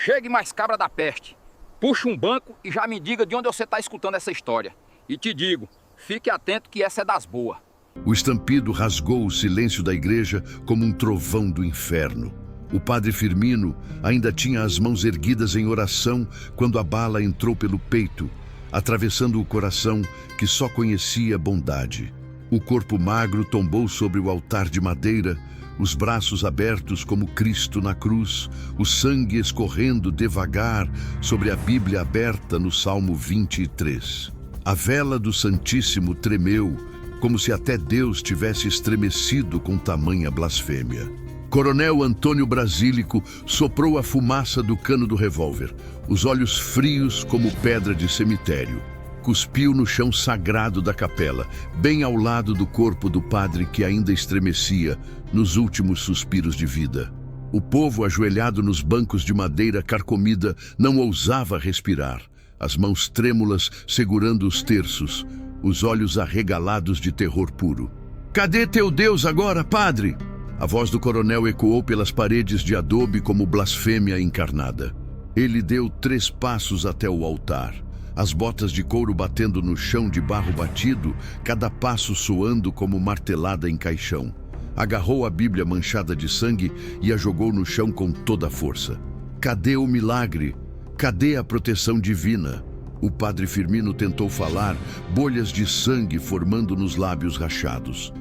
Chegue mais cabra da peste. Puxe um banco e já me diga de onde você está escutando essa história. E te digo, fique atento que essa é das boas. O estampido rasgou o silêncio da igreja como um trovão do inferno. O padre Firmino ainda tinha as mãos erguidas em oração quando a bala entrou pelo peito, atravessando o coração que só conhecia bondade. O corpo magro tombou sobre o altar de madeira, os braços abertos como Cristo na cruz, o sangue escorrendo devagar sobre a Bíblia aberta no Salmo 23. A vela do Santíssimo tremeu, como se até Deus tivesse estremecido com tamanha blasfêmia. Coronel Antônio Brasílico soprou a fumaça do cano do revólver, os olhos frios como pedra de cemitério. Cuspiu no chão sagrado da capela, bem ao lado do corpo do padre que ainda estremecia nos últimos suspiros de vida. O povo ajoelhado nos bancos de madeira carcomida não ousava respirar, as mãos trêmulas segurando os terços, os olhos arregalados de terror puro. "Cadê teu Deus agora, padre?" A voz do coronel ecoou pelas paredes de adobe como blasfêmia encarnada. Ele deu 3 passos até o altar, as botas de couro batendo no chão de barro batido, cada passo soando como martelada em caixão. Agarrou a Bíblia manchada de sangue e a jogou no chão com toda a força. Cadê o milagre? Cadê a proteção divina? O padre Firmino tentou falar, bolhas de sangue formando nos lábios rachados.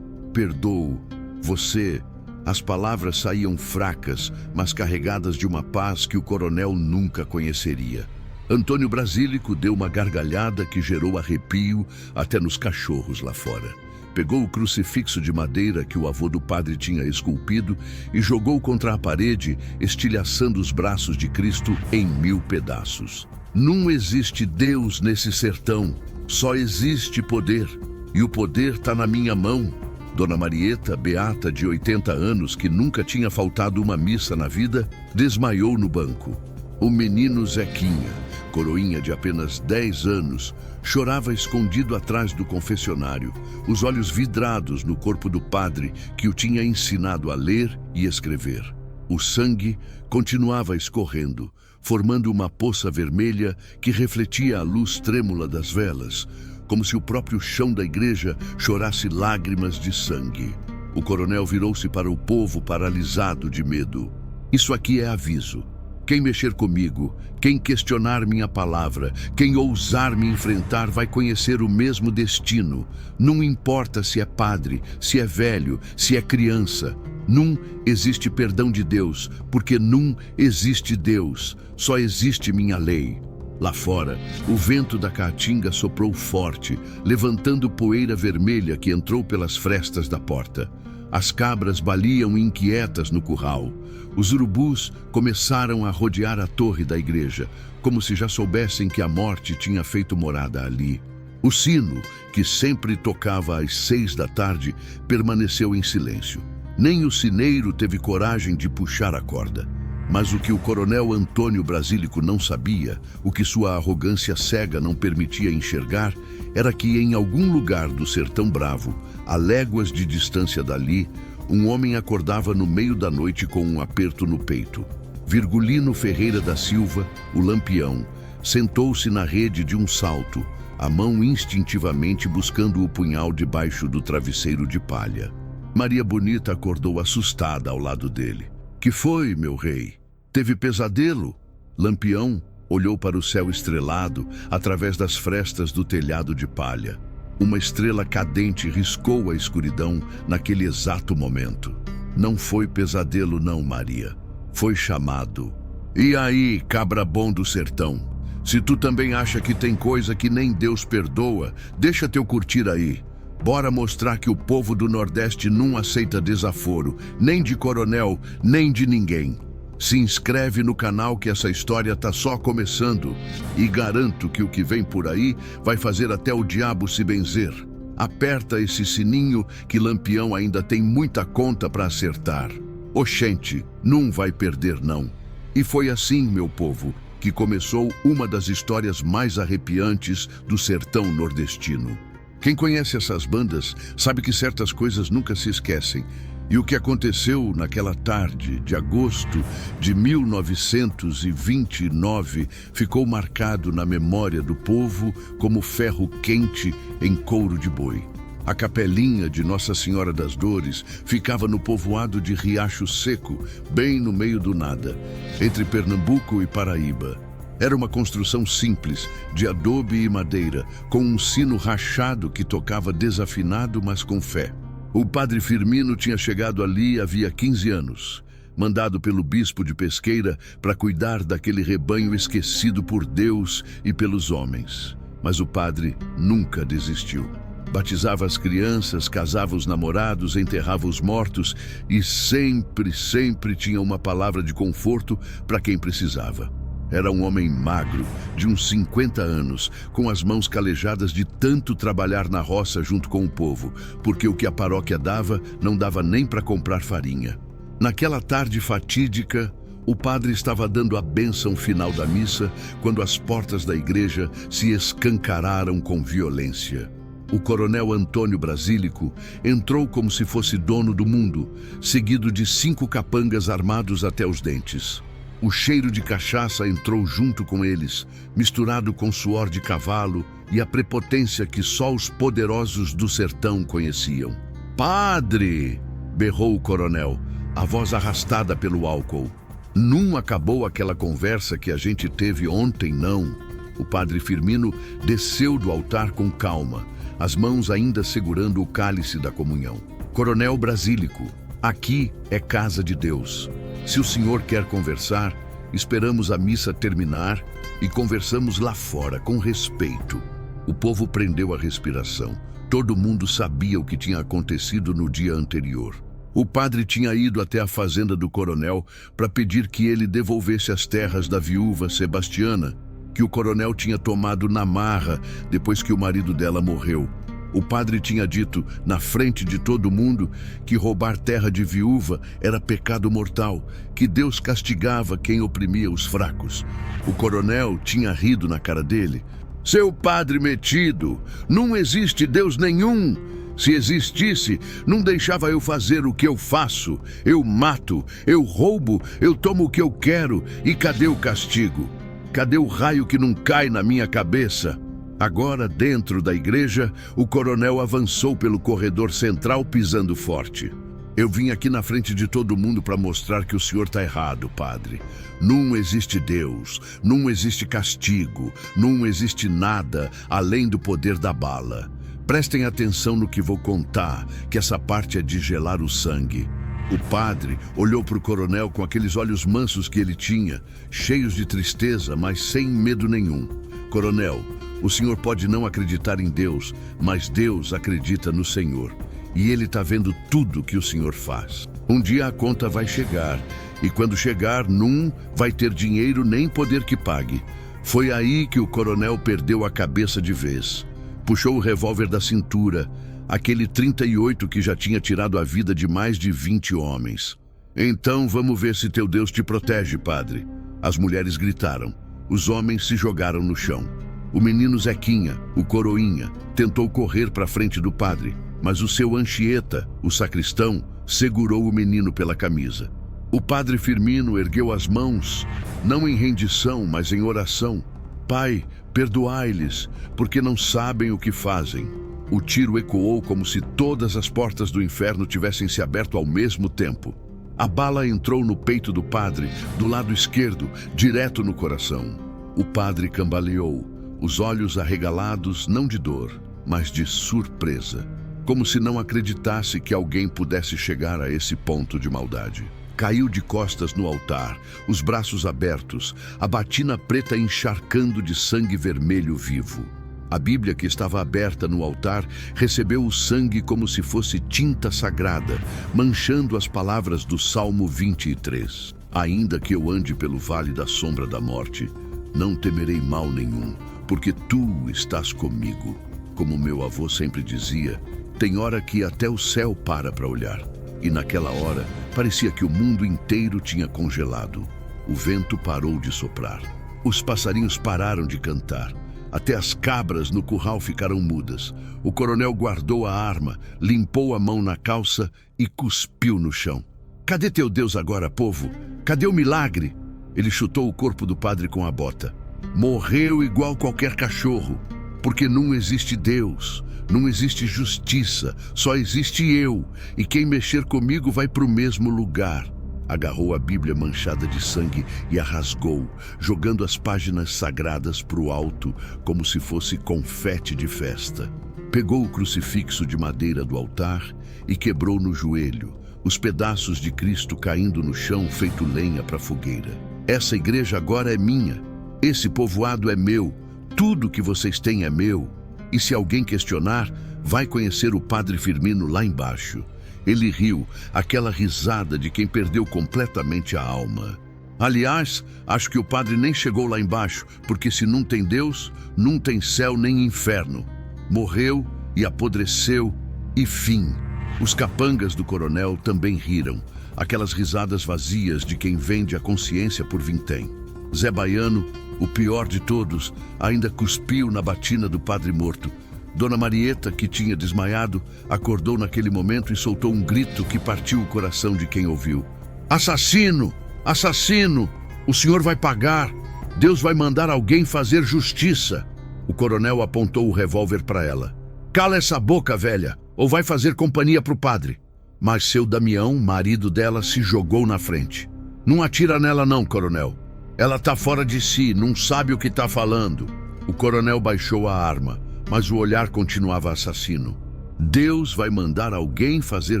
Perdoo. Você... As palavras saíam fracas, mas carregadas de uma paz que o coronel nunca conheceria. Antônio Brasílico deu uma gargalhada que gerou arrepio até nos cachorros lá fora. Pegou o crucifixo de madeira que o avô do padre tinha esculpido e jogou contra a parede, estilhaçando os braços de Cristo em 1000 pedaços. Não existe Deus nesse sertão, só existe poder. E o poder tá na minha mão. Dona Marieta, beata de 80 anos, que nunca tinha faltado uma missa na vida, desmaiou no banco. O menino Zequinha, coroinha de apenas 10 anos, chorava escondido atrás do confessionário, os olhos vidrados no corpo do padre que o tinha ensinado a ler e escrever. O sangue continuava escorrendo, formando uma poça vermelha que refletia a luz trêmula das velas, como se o próprio chão da igreja chorasse lágrimas de sangue. O coronel virou-se para o povo paralisado de medo. "Isso aqui é aviso. Quem mexer comigo, quem questionar minha palavra, quem ousar me enfrentar vai conhecer o mesmo destino. Não importa se é padre, se é velho, se é criança. Não existe perdão de Deus, porque não existe Deus. Só existe minha lei." Lá fora, o vento da caatinga soprou forte, levantando poeira vermelha que entrou pelas frestas da porta. As cabras baliam inquietas no curral. Os urubus começaram a rodear a torre da igreja, como se já soubessem que a morte tinha feito morada ali. O sino, que sempre tocava às 6 da tarde, permaneceu em silêncio. Nem o sineiro teve coragem de puxar a corda. Mas o que o coronel Antônio Brasílico não sabia, o que sua arrogância cega não permitia enxergar, era que em algum lugar do Sertão Bravo, a léguas de distância dali, um homem acordava no meio da noite com um aperto no peito. Virgulino Ferreira da Silva, o Lampião, sentou-se na rede de um salto, a mão instintivamente buscando o punhal debaixo do travesseiro de palha. Maria Bonita acordou assustada ao lado dele. "Que foi, meu rei? Teve pesadelo?" Lampião olhou para o céu estrelado através das frestas do telhado de palha. Uma estrela cadente riscou a escuridão naquele exato momento. "Não foi pesadelo não, Maria. Foi chamado." "E aí, cabra bom do sertão? Se tu também acha que tem coisa que nem Deus perdoa, deixa teu curtir aí. Bora mostrar que o povo do Nordeste não aceita desaforo, nem de coronel, nem de ninguém. Se inscreve no canal que essa história tá só começando e garanto que o que vem por aí vai fazer até o diabo se benzer. Aperta esse sininho que Lampião ainda tem muita conta para acertar. Oxente, não vai perder não." E foi assim, meu povo, que começou uma das histórias mais arrepiantes do sertão nordestino. Quem conhece essas bandas sabe que certas coisas nunca se esquecem. E o que aconteceu naquela tarde de agosto de 1929 ficou marcado na memória do povo como ferro quente em couro de boi. A capelinha de Nossa Senhora das Dores ficava no povoado de Riacho Seco, bem no meio do nada, entre Pernambuco e Paraíba. Era uma construção simples, de adobe e madeira, com um sino rachado que tocava desafinado, mas com fé. O padre Firmino tinha chegado ali havia 15 anos, mandado pelo bispo de Pesqueira para cuidar daquele rebanho esquecido por Deus e pelos homens. Mas o padre nunca desistiu. Batizava as crianças, casava os namorados, enterrava os mortos e sempre tinha uma palavra de conforto para quem precisava. Era um homem magro, de uns 50 anos, com as mãos calejadas de tanto trabalhar na roça junto com o povo, porque o que a paróquia dava não dava nem para comprar farinha. Naquela tarde fatídica, o padre estava dando a bênção final da missa quando as portas da igreja se escancararam com violência. O coronel Antônio Brasílico entrou como se fosse dono do mundo, seguido de 5 capangas armados até os dentes. O cheiro de cachaça entrou junto com eles, misturado com suor de cavalo e a prepotência que só os poderosos do sertão conheciam. "Padre!" berrou o coronel, a voz arrastada pelo álcool. "Não acabou aquela conversa que a gente teve ontem, não." O padre Firmino desceu do altar com calma, as mãos ainda segurando o cálice da comunhão. "Coronel Brasílico, aqui é casa de Deus. Se o senhor quer conversar, esperamos a missa terminar e conversamos lá fora, com respeito." O povo prendeu a respiração. Todo mundo sabia o que tinha acontecido no dia anterior. O padre tinha ido até a fazenda do coronel para pedir que ele devolvesse as terras da viúva Sebastiana, que o coronel tinha tomado na marra depois que o marido dela morreu. O padre tinha dito, na frente de todo mundo, que roubar terra de viúva era pecado mortal, que Deus castigava quem oprimia os fracos. O coronel tinha rido na cara dele. "Seu padre metido, não existe Deus nenhum. Se existisse, não deixava eu fazer o que eu faço. Eu mato, eu roubo, eu tomo o que eu quero. E cadê o castigo? Cadê o raio que não cai na minha cabeça?" Agora, dentro da igreja, o coronel avançou pelo corredor central pisando forte. "Eu vim aqui na frente de todo mundo para mostrar que o senhor está errado, padre. Não existe Deus, não existe castigo, não existe nada além do poder da bala. Prestem atenção no que vou contar, que essa parte é de gelar o sangue." O padre olhou para o coronel com aqueles olhos mansos que ele tinha, cheios de tristeza, mas sem medo nenhum. "Coronel, o senhor pode não acreditar em Deus, mas Deus acredita no senhor. E ele está vendo tudo que o senhor faz. Um dia a conta vai chegar, e quando chegar, não vai ter dinheiro nem poder que pague." Foi aí que o coronel perdeu a cabeça de vez. Puxou o revólver da cintura, aquele 38 que já tinha tirado a vida de mais de 20 homens. "Então vamos ver se teu Deus te protege, padre." As mulheres gritaram. Os homens se jogaram no chão. O menino Zequinha, o coroinha, tentou correr para frente do padre, mas o seu Anchieta, o sacristão, segurou o menino pela camisa. O padre Firmino ergueu as mãos, não em rendição, mas em oração. "Pai, perdoai-lhes, porque não sabem o que fazem." O tiro ecoou como se todas as portas do inferno tivessem se aberto ao mesmo tempo. A bala entrou no peito do padre, do lado esquerdo, direto no coração. O padre cambaleou, os olhos arregalados não de dor, mas de surpresa, como se não acreditasse que alguém pudesse chegar a esse ponto de maldade. Caiu de costas no altar, os braços abertos, a batina preta encharcando de sangue vermelho vivo. A Bíblia, que estava aberta no altar, recebeu o sangue como se fosse tinta sagrada, manchando as palavras do Salmo 23. "Ainda que eu ande pelo vale da sombra da morte, não temerei mal nenhum, porque tu estás comigo." Como meu avô sempre dizia, tem hora que até o céu para olhar. E naquela hora, parecia que o mundo inteiro tinha congelado. O vento parou de soprar. Os passarinhos pararam de cantar. Até as cabras no curral ficaram mudas. O coronel guardou a arma, limpou a mão na calça e cuspiu no chão. Cadê teu Deus agora, povo? Cadê o milagre? Ele chutou o corpo do padre com a bota. Morreu igual qualquer cachorro, porque não existe Deus, não existe justiça, só existe eu, e quem mexer comigo vai para o mesmo lugar. Agarrou a Bíblia manchada de sangue e a rasgou, jogando as páginas sagradas para o alto, como se fosse confete de festa. Pegou o crucifixo de madeira do altar e quebrou no joelho, os pedaços de Cristo caindo no chão feito lenha para a fogueira. Essa igreja agora é minha, esse povoado é meu, tudo que vocês têm é meu. E se alguém questionar, vai conhecer o Padre Firmino lá embaixo. Ele riu, aquela risada de quem perdeu completamente a alma. Aliás, acho que o padre nem chegou lá embaixo, porque se não tem Deus, não tem céu nem inferno. Morreu e apodreceu, e fim. Os capangas do coronel também riram, aquelas risadas vazias de quem vende a consciência por vintém. Zé Baiano, o pior de todos, ainda cuspiu na batina do padre morto. Dona Marieta, que tinha desmaiado, acordou naquele momento e soltou um grito que partiu o coração de quem ouviu. Assassino! Assassino! O senhor vai pagar! Deus vai mandar alguém fazer justiça! O coronel apontou o revólver para ela. Cala essa boca, velha, ou vai fazer companhia pro padre. Mas seu Damião, marido dela, se jogou na frente. Não atira nela não, coronel. Ela tá fora de si, não sabe o que tá falando. O coronel baixou a arma, mas o olhar continuava assassino. Deus vai mandar alguém fazer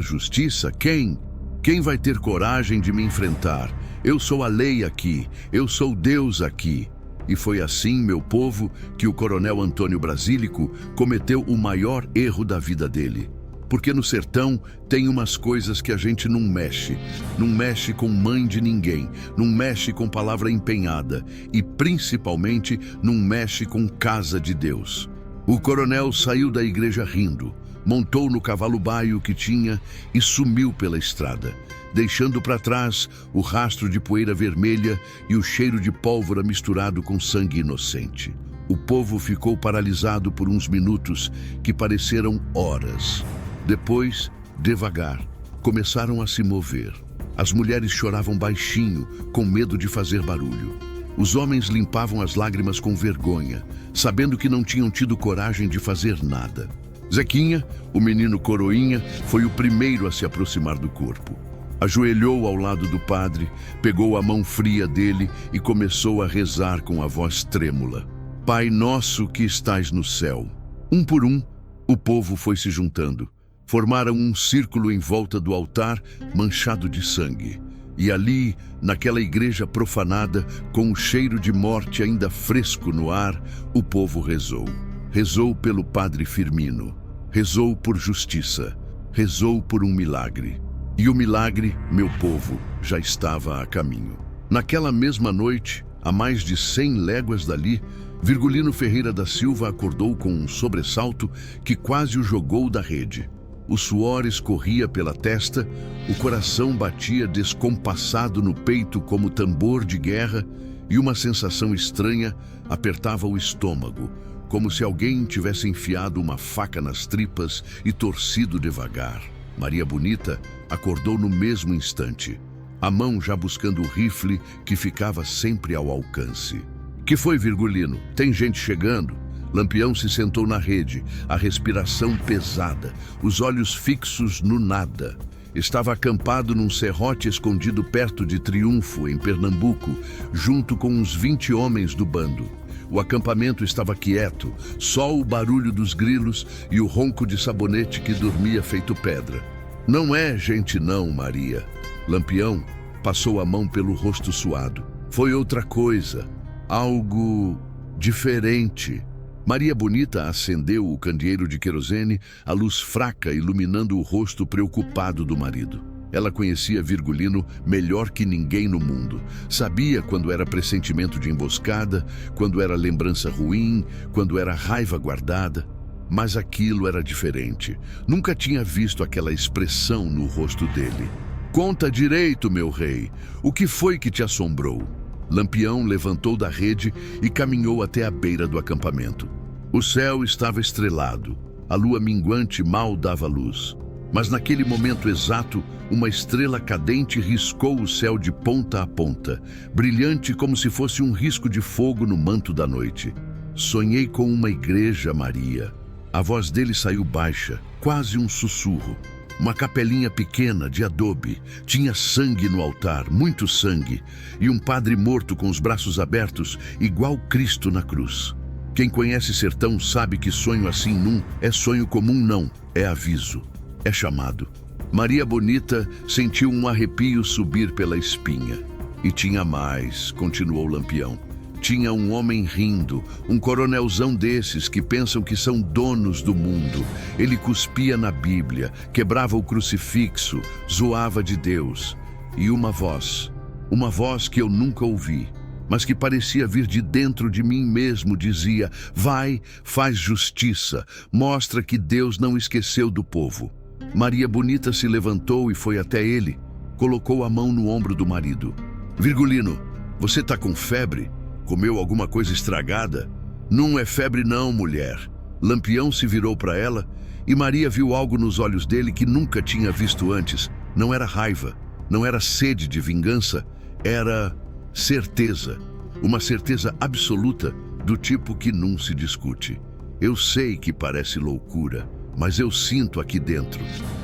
justiça? Quem? Quem vai ter coragem de me enfrentar? Eu sou a lei aqui, eu sou Deus aqui. E foi assim, meu povo, que o coronel Antônio Brasílico cometeu o maior erro da vida dele. Porque no sertão tem umas coisas que a gente não mexe. Não mexe com mãe de ninguém, não mexe com palavra empenhada e, principalmente, não mexe com casa de Deus. O coronel saiu da igreja rindo, montou no cavalo baio que tinha e sumiu pela estrada, deixando para trás o rastro de poeira vermelha e o cheiro de pólvora misturado com sangue inocente. O povo ficou paralisado por uns minutos que pareceram horas. Depois, devagar, começaram a se mover. As mulheres choravam baixinho, com medo de fazer barulho. Os homens limpavam as lágrimas com vergonha, sabendo que não tinham tido coragem de fazer nada. Zequinha, o menino coroinha, foi o primeiro a se aproximar do corpo. Ajoelhou ao lado do padre, pegou a mão fria dele e começou a rezar com a voz trêmula. Pai nosso que estais no céu. Um por um, o povo foi se juntando. Formaram um círculo em volta do altar manchado de sangue. E ali, naquela igreja profanada, com o cheiro de morte ainda fresco no ar, o povo rezou. Rezou pelo Padre Firmino. Rezou por justiça. Rezou por um milagre. E o milagre, meu povo, já estava a caminho. Naquela mesma noite, a mais de 100 léguas dali, Virgulino Ferreira da Silva acordou com um sobressalto que quase o jogou da rede. O suor escorria pela testa, o coração batia descompassado no peito como tambor de guerra e uma sensação estranha apertava o estômago, como se alguém tivesse enfiado uma faca nas tripas e torcido devagar. Maria Bonita acordou no mesmo instante, a mão já buscando o rifle que ficava sempre ao alcance. Que foi, Virgulino? Tem gente chegando? Lampião se sentou na rede, a respiração pesada, os olhos fixos no nada. Estava acampado num serrote escondido perto de Triunfo, em Pernambuco, junto com uns 20 homens do bando. O acampamento estava quieto, só o barulho dos grilos e o ronco de Sabonete que dormia feito pedra. Não é gente não, Maria. Lampião passou a mão pelo rosto suado. Foi outra coisa, algo diferente. Maria Bonita acendeu o candeeiro de querosene, a luz fraca iluminando o rosto preocupado do marido. Ela conhecia Virgulino melhor que ninguém no mundo. Sabia quando era pressentimento de emboscada, quando era lembrança ruim, quando era raiva guardada. Mas aquilo era diferente. Nunca tinha visto aquela expressão no rosto dele. Conta direito, meu rei. O que foi que te assombrou? Lampião levantou da rede e caminhou até a beira do acampamento. O céu estava estrelado, a lua minguante mal dava luz. Mas naquele momento exato, uma estrela cadente riscou o céu de ponta a ponta, brilhante como se fosse um risco de fogo no manto da noite. Sonhei com uma igreja, Maria. A voz dele saiu baixa, quase um sussurro. Uma capelinha pequena de adobe, tinha sangue no altar, muito sangue, e um padre morto com os braços abertos, igual Cristo na cruz. Quem conhece sertão sabe que sonho assim não é sonho comum, não, é aviso, é chamado. Maria Bonita sentiu um arrepio subir pela espinha. E tinha mais, continuou Lampião. Tinha um homem rindo, um coronelzão desses que pensam que são donos do mundo. Ele cuspia na Bíblia, quebrava o crucifixo, zoava de Deus. E uma voz que eu nunca ouvi, mas que parecia vir de dentro de mim mesmo, dizia: vai, faz justiça, mostra que Deus não esqueceu do povo. Maria Bonita se levantou e foi até ele, colocou a mão no ombro do marido. Virgulino, você tá com febre? Comeu alguma coisa estragada? Não é febre não, mulher. Lampião se virou para ela e Maria viu algo nos olhos dele que nunca tinha visto antes. Não era raiva, não era sede de vingança, era certeza. Uma certeza absoluta, do tipo que não se discute. Eu sei que parece loucura, mas eu sinto aqui dentro.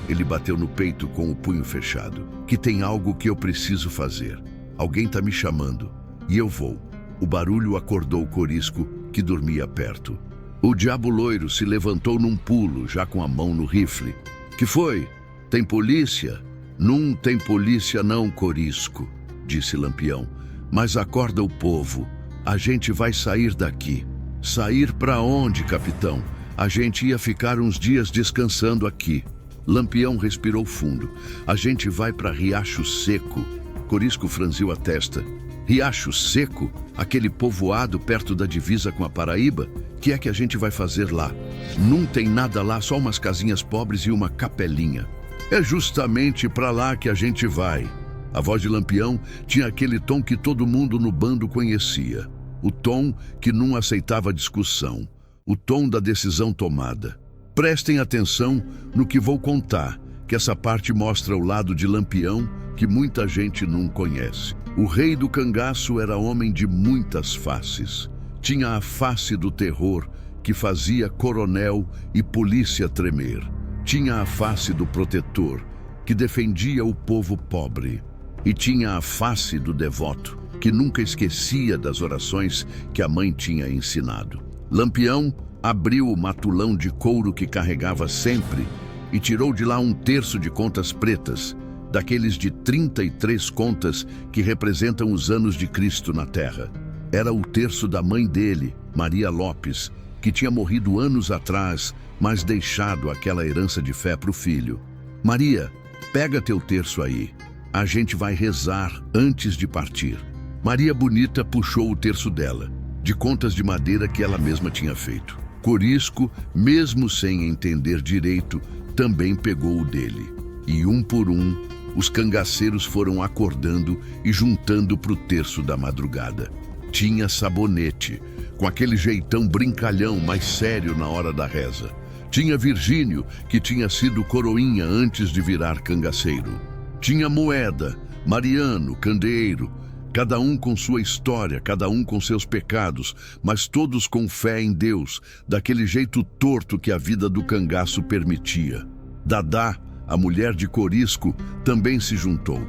Ele bateu no peito com o punho fechado. Que tem algo que eu preciso fazer. Alguém tá me chamando e eu vou. O barulho acordou Corisco, que dormia perto. O diabo loiro se levantou num pulo, já com a mão no rifle. Que foi? Tem polícia? Não tem polícia não, Corisco, disse Lampião. Mas acorda o povo. A gente vai sair daqui. Sair para onde, capitão? A gente ia ficar uns dias descansando aqui. Lampião respirou fundo. A gente vai para Riacho Seco. Corisco franziu a testa. Riacho Seco? Aquele povoado perto da divisa com a Paraíba? Que é que a gente vai fazer lá? Não tem nada lá, só umas casinhas pobres e uma capelinha. É justamente para lá que a gente vai. A voz de Lampião tinha aquele tom que todo mundo no bando conhecia. O tom que não aceitava discussão. O tom da decisão tomada. Prestem atenção no que vou contar, que essa parte mostra o lado de Lampião que muita gente não conhece. O rei do cangaço era homem de muitas faces. Tinha a face do terror, que fazia coronel e polícia tremer. Tinha a face do protetor, que defendia o povo pobre. E tinha a face do devoto, que nunca esquecia das orações que a mãe tinha ensinado. Lampião abriu o matulão de couro que carregava sempre e tirou de lá um terço de contas pretas, daqueles de 33 contas que representam os anos de Cristo na Terra. Era o terço da mãe dele, Maria Lopes, que tinha morrido anos atrás, mas deixado aquela herança de fé para o filho. Maria, pega teu terço aí. A gente vai rezar antes de partir. Maria Bonita puxou o terço dela, de contas de madeira que ela mesma tinha feito. Corisco, mesmo sem entender direito, também pegou o dele. E um por um, os cangaceiros foram acordando e juntando pro terço da madrugada. Tinha Sabonete, com aquele jeitão brincalhão mais sério na hora da reza. Tinha Virgínio, que tinha sido coroinha antes de virar cangaceiro. Tinha Moeda, Mariano, Candeeiro, cada um com sua história, cada um com seus pecados, mas todos com fé em Deus, daquele jeito torto que a vida do cangaço permitia. Dadá, a mulher de Corisco, também se juntou.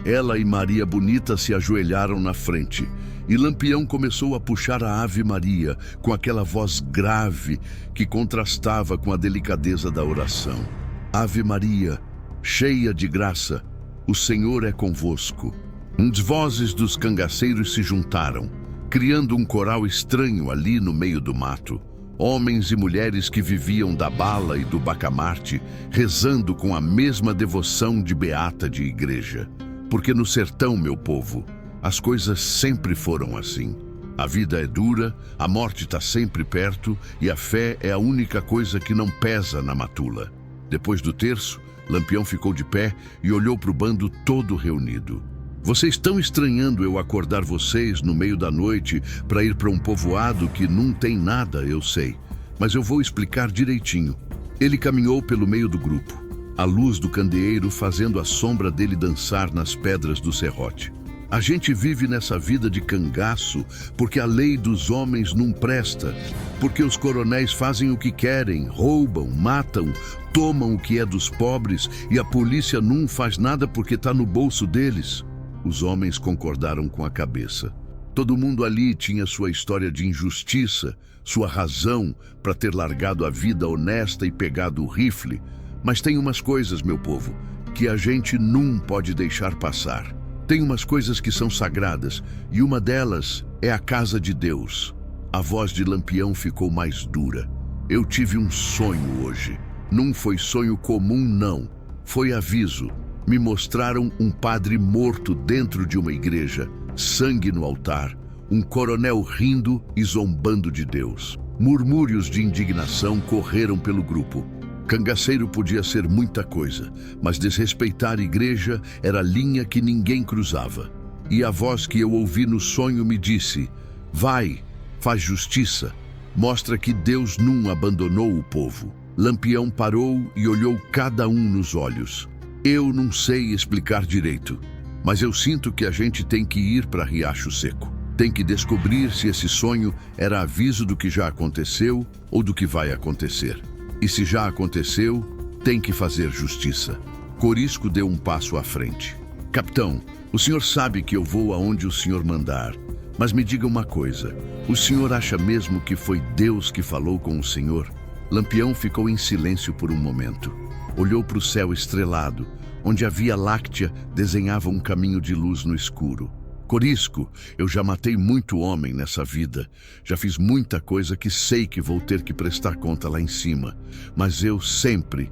Ela e Maria Bonita se ajoelharam na frente, e Lampião começou a puxar a Ave Maria, com aquela voz grave que contrastava com a delicadeza da oração. Ave Maria, cheia de graça, o Senhor é convosco. As vozes dos cangaceiros se juntaram, criando um coral estranho ali no meio do mato. Homens e mulheres que viviam da bala e do bacamarte, rezando com a mesma devoção de beata de igreja. Porque no sertão, meu povo, as coisas sempre foram assim. A vida é dura, a morte está sempre perto e a fé é a única coisa que não pesa na matula. Depois do terço, Lampião ficou de pé e olhou para o bando todo reunido. Vocês estão estranhando eu acordar vocês no meio da noite para ir para um povoado que não tem nada, eu sei. Mas eu vou explicar direitinho. Ele caminhou pelo meio do grupo, a luz do candeeiro fazendo a sombra dele dançar nas pedras do serrote. A gente vive nessa vida de cangaço porque a lei dos homens não presta, porque os coronéis fazem o que querem, roubam, matam, tomam o que é dos pobres e a polícia não faz nada porque está no bolso deles. Os homens concordaram com a cabeça. Todo mundo ali tinha sua história de injustiça, sua razão para ter largado a vida honesta e pegado o rifle. Mas tem umas coisas, meu povo, que a gente não pode deixar passar. Tem umas coisas que são sagradas, e uma delas é a casa de Deus. A voz de Lampião ficou mais dura. Eu tive um sonho hoje. Não foi sonho comum, não. Foi aviso. Me mostraram um padre morto dentro de uma igreja, sangue no altar, um coronel rindo e zombando de Deus. Murmúrios de indignação correram pelo grupo. Cangaceiro podia ser muita coisa, mas desrespeitar a igreja era a linha que ninguém cruzava. E a voz que eu ouvi no sonho me disse: vai, faz justiça, mostra que Deus não abandonou o povo. Lampião parou e olhou cada um nos olhos. Eu não sei explicar direito, mas eu sinto que a gente tem que ir para Riacho Seco. Tem que descobrir se esse sonho era aviso do que já aconteceu ou do que vai acontecer. E se já aconteceu, tem que fazer justiça. Corisco deu um passo à frente. Capitão, o senhor sabe que eu vou aonde o senhor mandar, mas me diga uma coisa, o senhor acha mesmo que foi Deus que falou com o senhor? Lampião ficou em silêncio por um momento. Olhou para o céu estrelado, onde a Via Láctea desenhava um caminho de luz no escuro. Corisco, eu já matei muito homem nessa vida. Já fiz muita coisa que sei que vou ter que prestar conta lá em cima. Mas eu sempre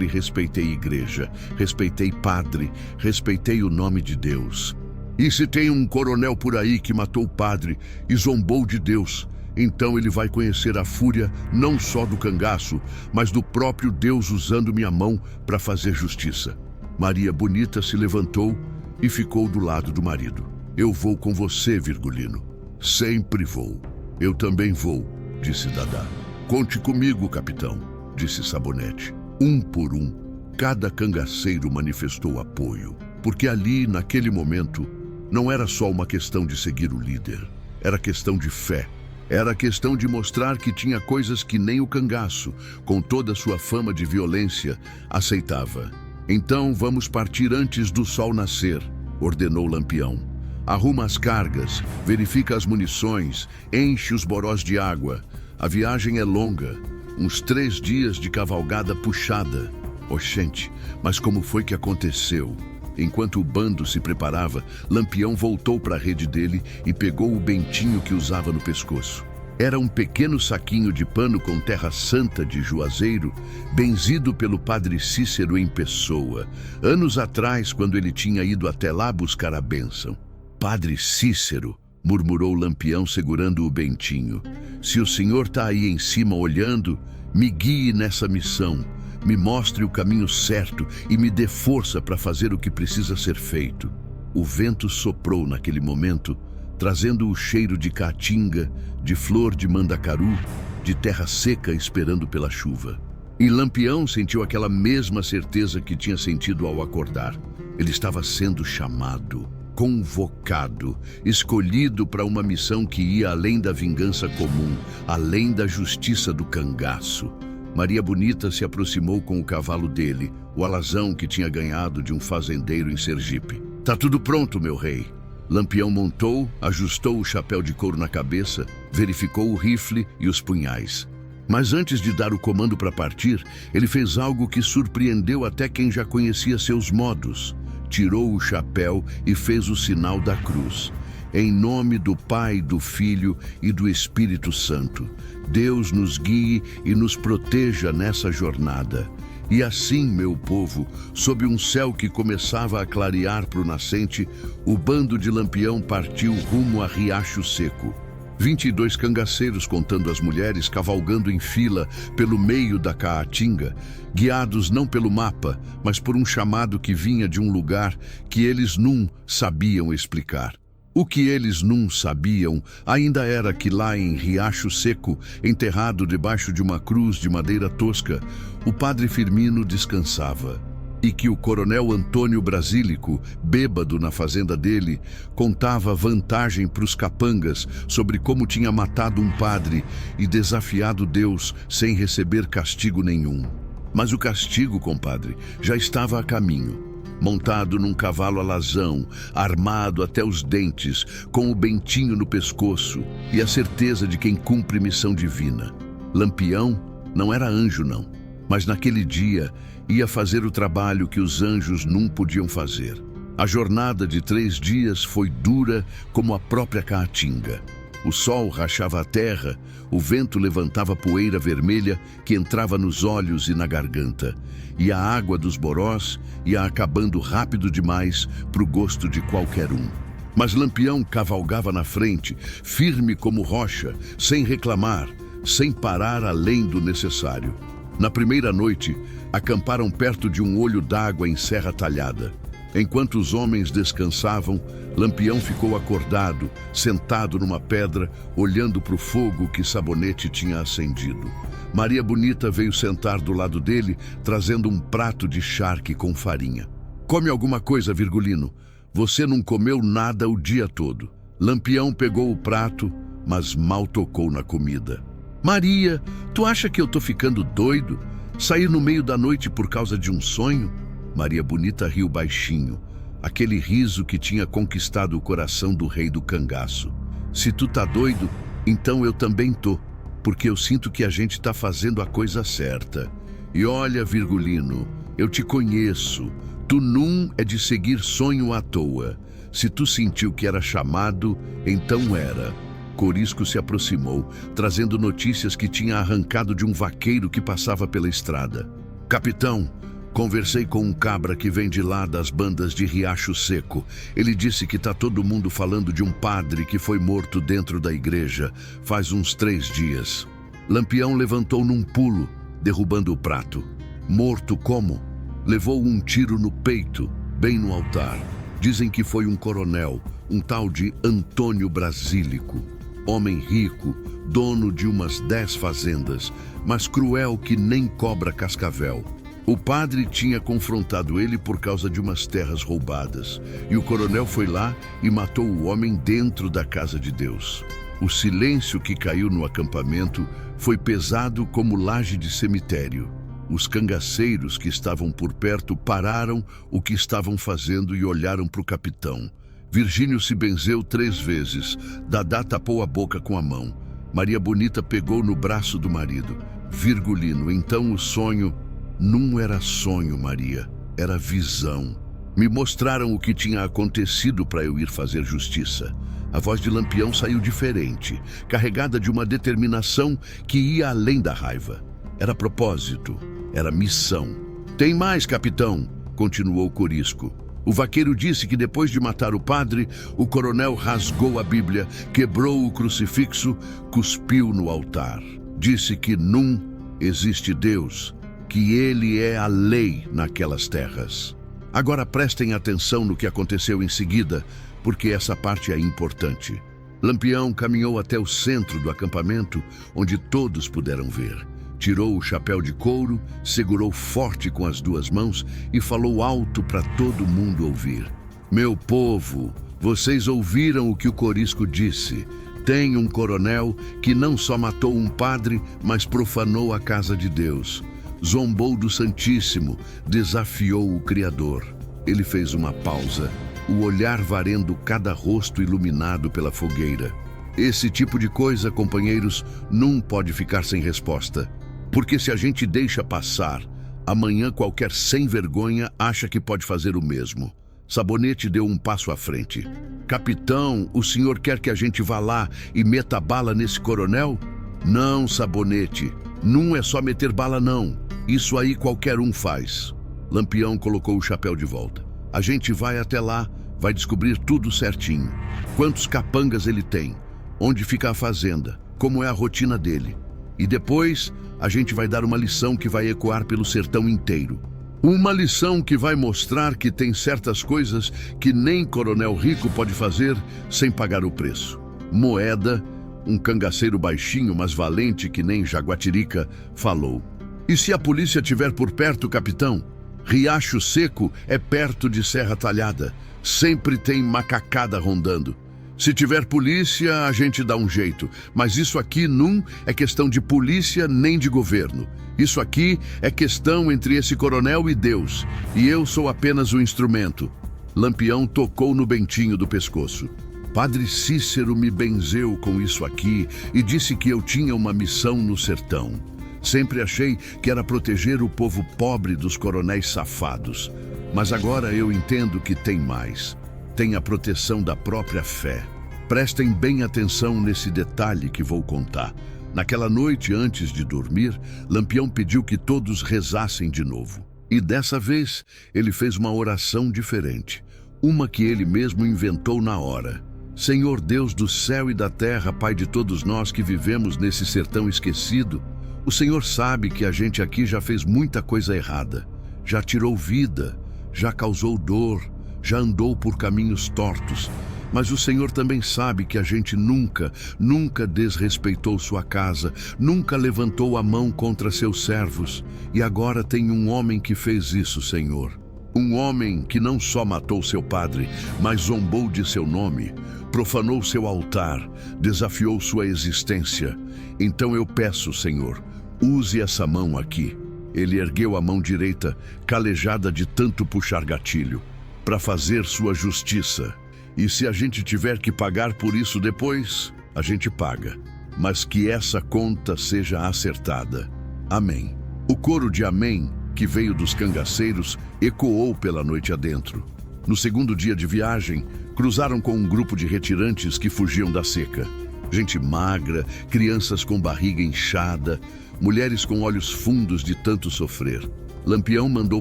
respeitei igreja, respeitei padre, respeitei o nome de Deus. E se tem um coronel por aí que matou o padre e zombou de Deus, então ele vai conhecer a fúria não só do cangaço, mas do próprio Deus usando minha mão para fazer justiça. Maria Bonita se levantou e ficou do lado do marido. Eu vou com você, Virgulino. Sempre vou. Eu também vou, disse Dadá. Conte comigo, capitão, disse Sabonete. Um por um, cada cangaceiro manifestou apoio, porque ali, naquele momento, não era só uma questão de seguir o líder. Era questão de fé. Era questão de mostrar que tinha coisas que nem o cangaço, com toda a sua fama de violência, aceitava. Então vamos partir antes do sol nascer, ordenou Lampião. Arruma as cargas, verifica as munições, enche os borós de água. A viagem é longa, uns 3 dias de cavalgada puxada. Oxente, mas como foi que aconteceu? Enquanto o bando se preparava, Lampião voltou para a rede dele e pegou o bentinho que usava no pescoço. Era um pequeno saquinho de pano com terra santa de Juazeiro, benzido pelo padre Cícero em pessoa, anos atrás, quando ele tinha ido até lá buscar a bênção. Padre Cícero, murmurou Lampião segurando o bentinho. Se o senhor está aí em cima olhando, me guie nessa missão, me mostre o caminho certo e me dê força para fazer o que precisa ser feito. O vento soprou naquele momento, trazendo o cheiro de caatinga, de flor de mandacaru, de terra seca esperando pela chuva. E Lampião sentiu aquela mesma certeza que tinha sentido ao acordar. Ele estava sendo chamado, convocado, escolhido para uma missão que ia além da vingança comum, além da justiça do cangaço. Maria Bonita se aproximou com o cavalo dele, o alazão que tinha ganhado de um fazendeiro em Sergipe. Tá tudo pronto, meu rei. Lampião montou, ajustou o chapéu de couro na cabeça, verificou o rifle e os punhais. Mas antes de dar o comando para partir, ele fez algo que surpreendeu até quem já conhecia seus modos. Tirou o chapéu e fez o sinal da cruz. Em nome do Pai, do Filho e do Espírito Santo, Deus nos guie e nos proteja nessa jornada. E assim, meu povo, sob um céu que começava a clarear para o nascente, o bando de Lampião partiu rumo a Riacho Seco. 22 cangaceiros, contando as mulheres, cavalgando em fila pelo meio da caatinga, guiados não pelo mapa, mas por um chamado que vinha de um lugar que eles não sabiam explicar. O que eles não sabiam ainda era que lá em Riacho Seco, enterrado debaixo de uma cruz de madeira tosca, o padre Firmino descansava. E que o coronel Antônio Brasílico, bêbado na fazenda dele, contava vantagem para os capangas sobre como tinha matado um padre e desafiado Deus sem receber castigo nenhum. Mas o castigo, compadre, já estava a caminho. Montado num cavalo alazão, armado até os dentes, com o bentinho no pescoço e a certeza de quem cumpre missão divina. Lampião não era anjo, não, mas naquele dia ia fazer o trabalho que os anjos não podiam fazer. A jornada de 3 dias foi dura como a própria caatinga. O sol rachava a terra, o vento levantava poeira vermelha que entrava nos olhos e na garganta, e a água dos borós ia acabando rápido demais para o gosto de qualquer um. Mas Lampião cavalgava na frente, firme como rocha, sem reclamar, sem parar além do necessário. Na primeira noite, acamparam perto de um olho d'água em Serra Talhada. Enquanto os homens descansavam, Lampião ficou acordado, sentado numa pedra, olhando para o fogo que Sabonete tinha acendido. Maria Bonita veio sentar do lado dele, trazendo um prato de charque com farinha. "Come alguma coisa, Virgulino. Você não comeu nada o dia todo." Lampião pegou o prato, mas mal tocou na comida. "Maria, tu acha que eu tô ficando doido? Sair no meio da noite por causa de um sonho?" Maria Bonita riu baixinho, aquele riso que tinha conquistado o coração do rei do cangaço. "Se tu tá doido, então eu também tô, porque eu sinto que a gente tá fazendo a coisa certa. E olha, Virgulino, eu te conheço, tu não é de seguir sonho à toa. Se tu sentiu que era chamado, então era." Corisco se aproximou, trazendo notícias que tinha arrancado de um vaqueiro que passava pela estrada. "Capitão, conversei com um cabra que vem de lá das bandas de Riacho Seco. Ele disse que tá todo mundo falando de um padre que foi morto dentro da igreja faz uns 3 dias. Lampião levantou num pulo, derrubando o prato. "Morto como?" "Levou um tiro no peito, bem no altar. Dizem que foi um coronel, um tal de Antônio Brasílico. Homem rico, dono de umas 10 fazendas, mas cruel que nem cobra cascavel. O padre tinha confrontado ele por causa de umas terras roubadas, e o coronel foi lá e matou o homem dentro da casa de Deus." O silêncio que caiu no acampamento foi pesado como laje de cemitério. Os cangaceiros que estavam por perto pararam o que estavam fazendo e olharam para o capitão. Virgínio se benzeu 3 vezes. Dadá tapou a boca com a mão. Maria Bonita pegou no braço do marido. "Virgulino, então o sonho..." "Não era sonho, Maria. Era visão. Me mostraram o que tinha acontecido para eu ir fazer justiça." A voz de Lampião saiu diferente, carregada de uma determinação que ia além da raiva. Era propósito, era missão. "Tem mais, capitão", continuou Corisco. "O vaqueiro disse que depois de matar o padre, o coronel rasgou a Bíblia, quebrou o crucifixo, cuspiu no altar. Disse que não existe Deus, que ele é a lei naquelas terras." Agora prestem atenção no que aconteceu em seguida, porque essa parte é importante. Lampião caminhou até o centro do acampamento, onde todos puderam ver. Tirou o chapéu de couro, segurou forte com as 2 mãos e falou alto para todo mundo ouvir. "Meu povo, vocês ouviram o que o Corisco disse. Tem um coronel que não só matou um padre, mas profanou a casa de Deus. Zombou do Santíssimo, desafiou o Criador." Ele fez uma pausa, o olhar varrendo cada rosto iluminado pela fogueira. Esse tipo de coisa, companheiros, não pode ficar sem resposta. Porque se a gente deixa passar, amanhã qualquer sem vergonha acha que pode fazer o mesmo. Sabonete deu um passo à frente. "Capitão, o senhor quer que a gente vá lá e meta bala nesse coronel?" "Não, Sabonete, não é só meter bala não. Isso aí qualquer um faz." Lampião colocou o chapéu de volta. "A gente vai até lá, vai descobrir tudo certinho. Quantos capangas ele tem? onde fica a fazenda, como é a rotina dele. E depois a gente vai dar uma lição que vai ecoar pelo sertão inteiro. Uma lição que vai mostrar que tem certas coisas que nem coronel rico pode fazer sem pagar o preço. Moeda, um cangaceiro baixinho, mas valente que nem Jaguatirica, falou: "E se a polícia estiver por perto, capitão? Riacho Seco é perto de Serra Talhada. Sempre tem macacada rondando. Se tiver polícia, a gente dá um jeito. Mas isso aqui não é questão de polícia nem de governo. Isso aqui é questão entre esse coronel e Deus. E eu sou apenas o instrumento." Lampião tocou no bentinho do pescoço. "Padre Cícero me benzeu com isso aqui e disse que eu tinha uma missão no sertão. Sempre achei que era proteger o povo pobre dos coronéis safados. Mas agora eu entendo que tem mais. Tem a proteção da própria fé. Prestem bem atenção nesse detalhe que vou contar. Naquela noite, antes de dormir, Lampião pediu que todos rezassem de novo. E dessa vez, ele fez uma oração diferente. Uma que ele mesmo inventou na hora. Senhor Deus do céu e da terra, Pai de todos nós que vivemos nesse sertão esquecido, o Senhor sabe que a gente aqui já fez muita coisa errada. Já tirou vida, já causou dor, já andou por caminhos tortos. Mas o Senhor também sabe que a gente nunca desrespeitou sua casa, nunca levantou a mão contra seus servos. E agora tem um homem que fez isso, Senhor. Um homem que não só matou seu padre, mas zombou de seu nome, profanou seu altar, desafiou sua existência. Então eu peço, Senhor, use essa mão aqui." Ele ergueu a mão direita, calejada de tanto puxar gatilho, para fazer sua justiça. "E se a gente tiver que pagar por isso depois, a gente paga. Mas que essa conta seja acertada. Amém." O coro de amém, que veio dos cangaceiros, ecoou pela noite adentro. No segundo dia de viagem, cruzaram com um grupo de retirantes que fugiam da seca. Gente magra, crianças com barriga inchada, mulheres com olhos fundos de tanto sofrer. Lampião mandou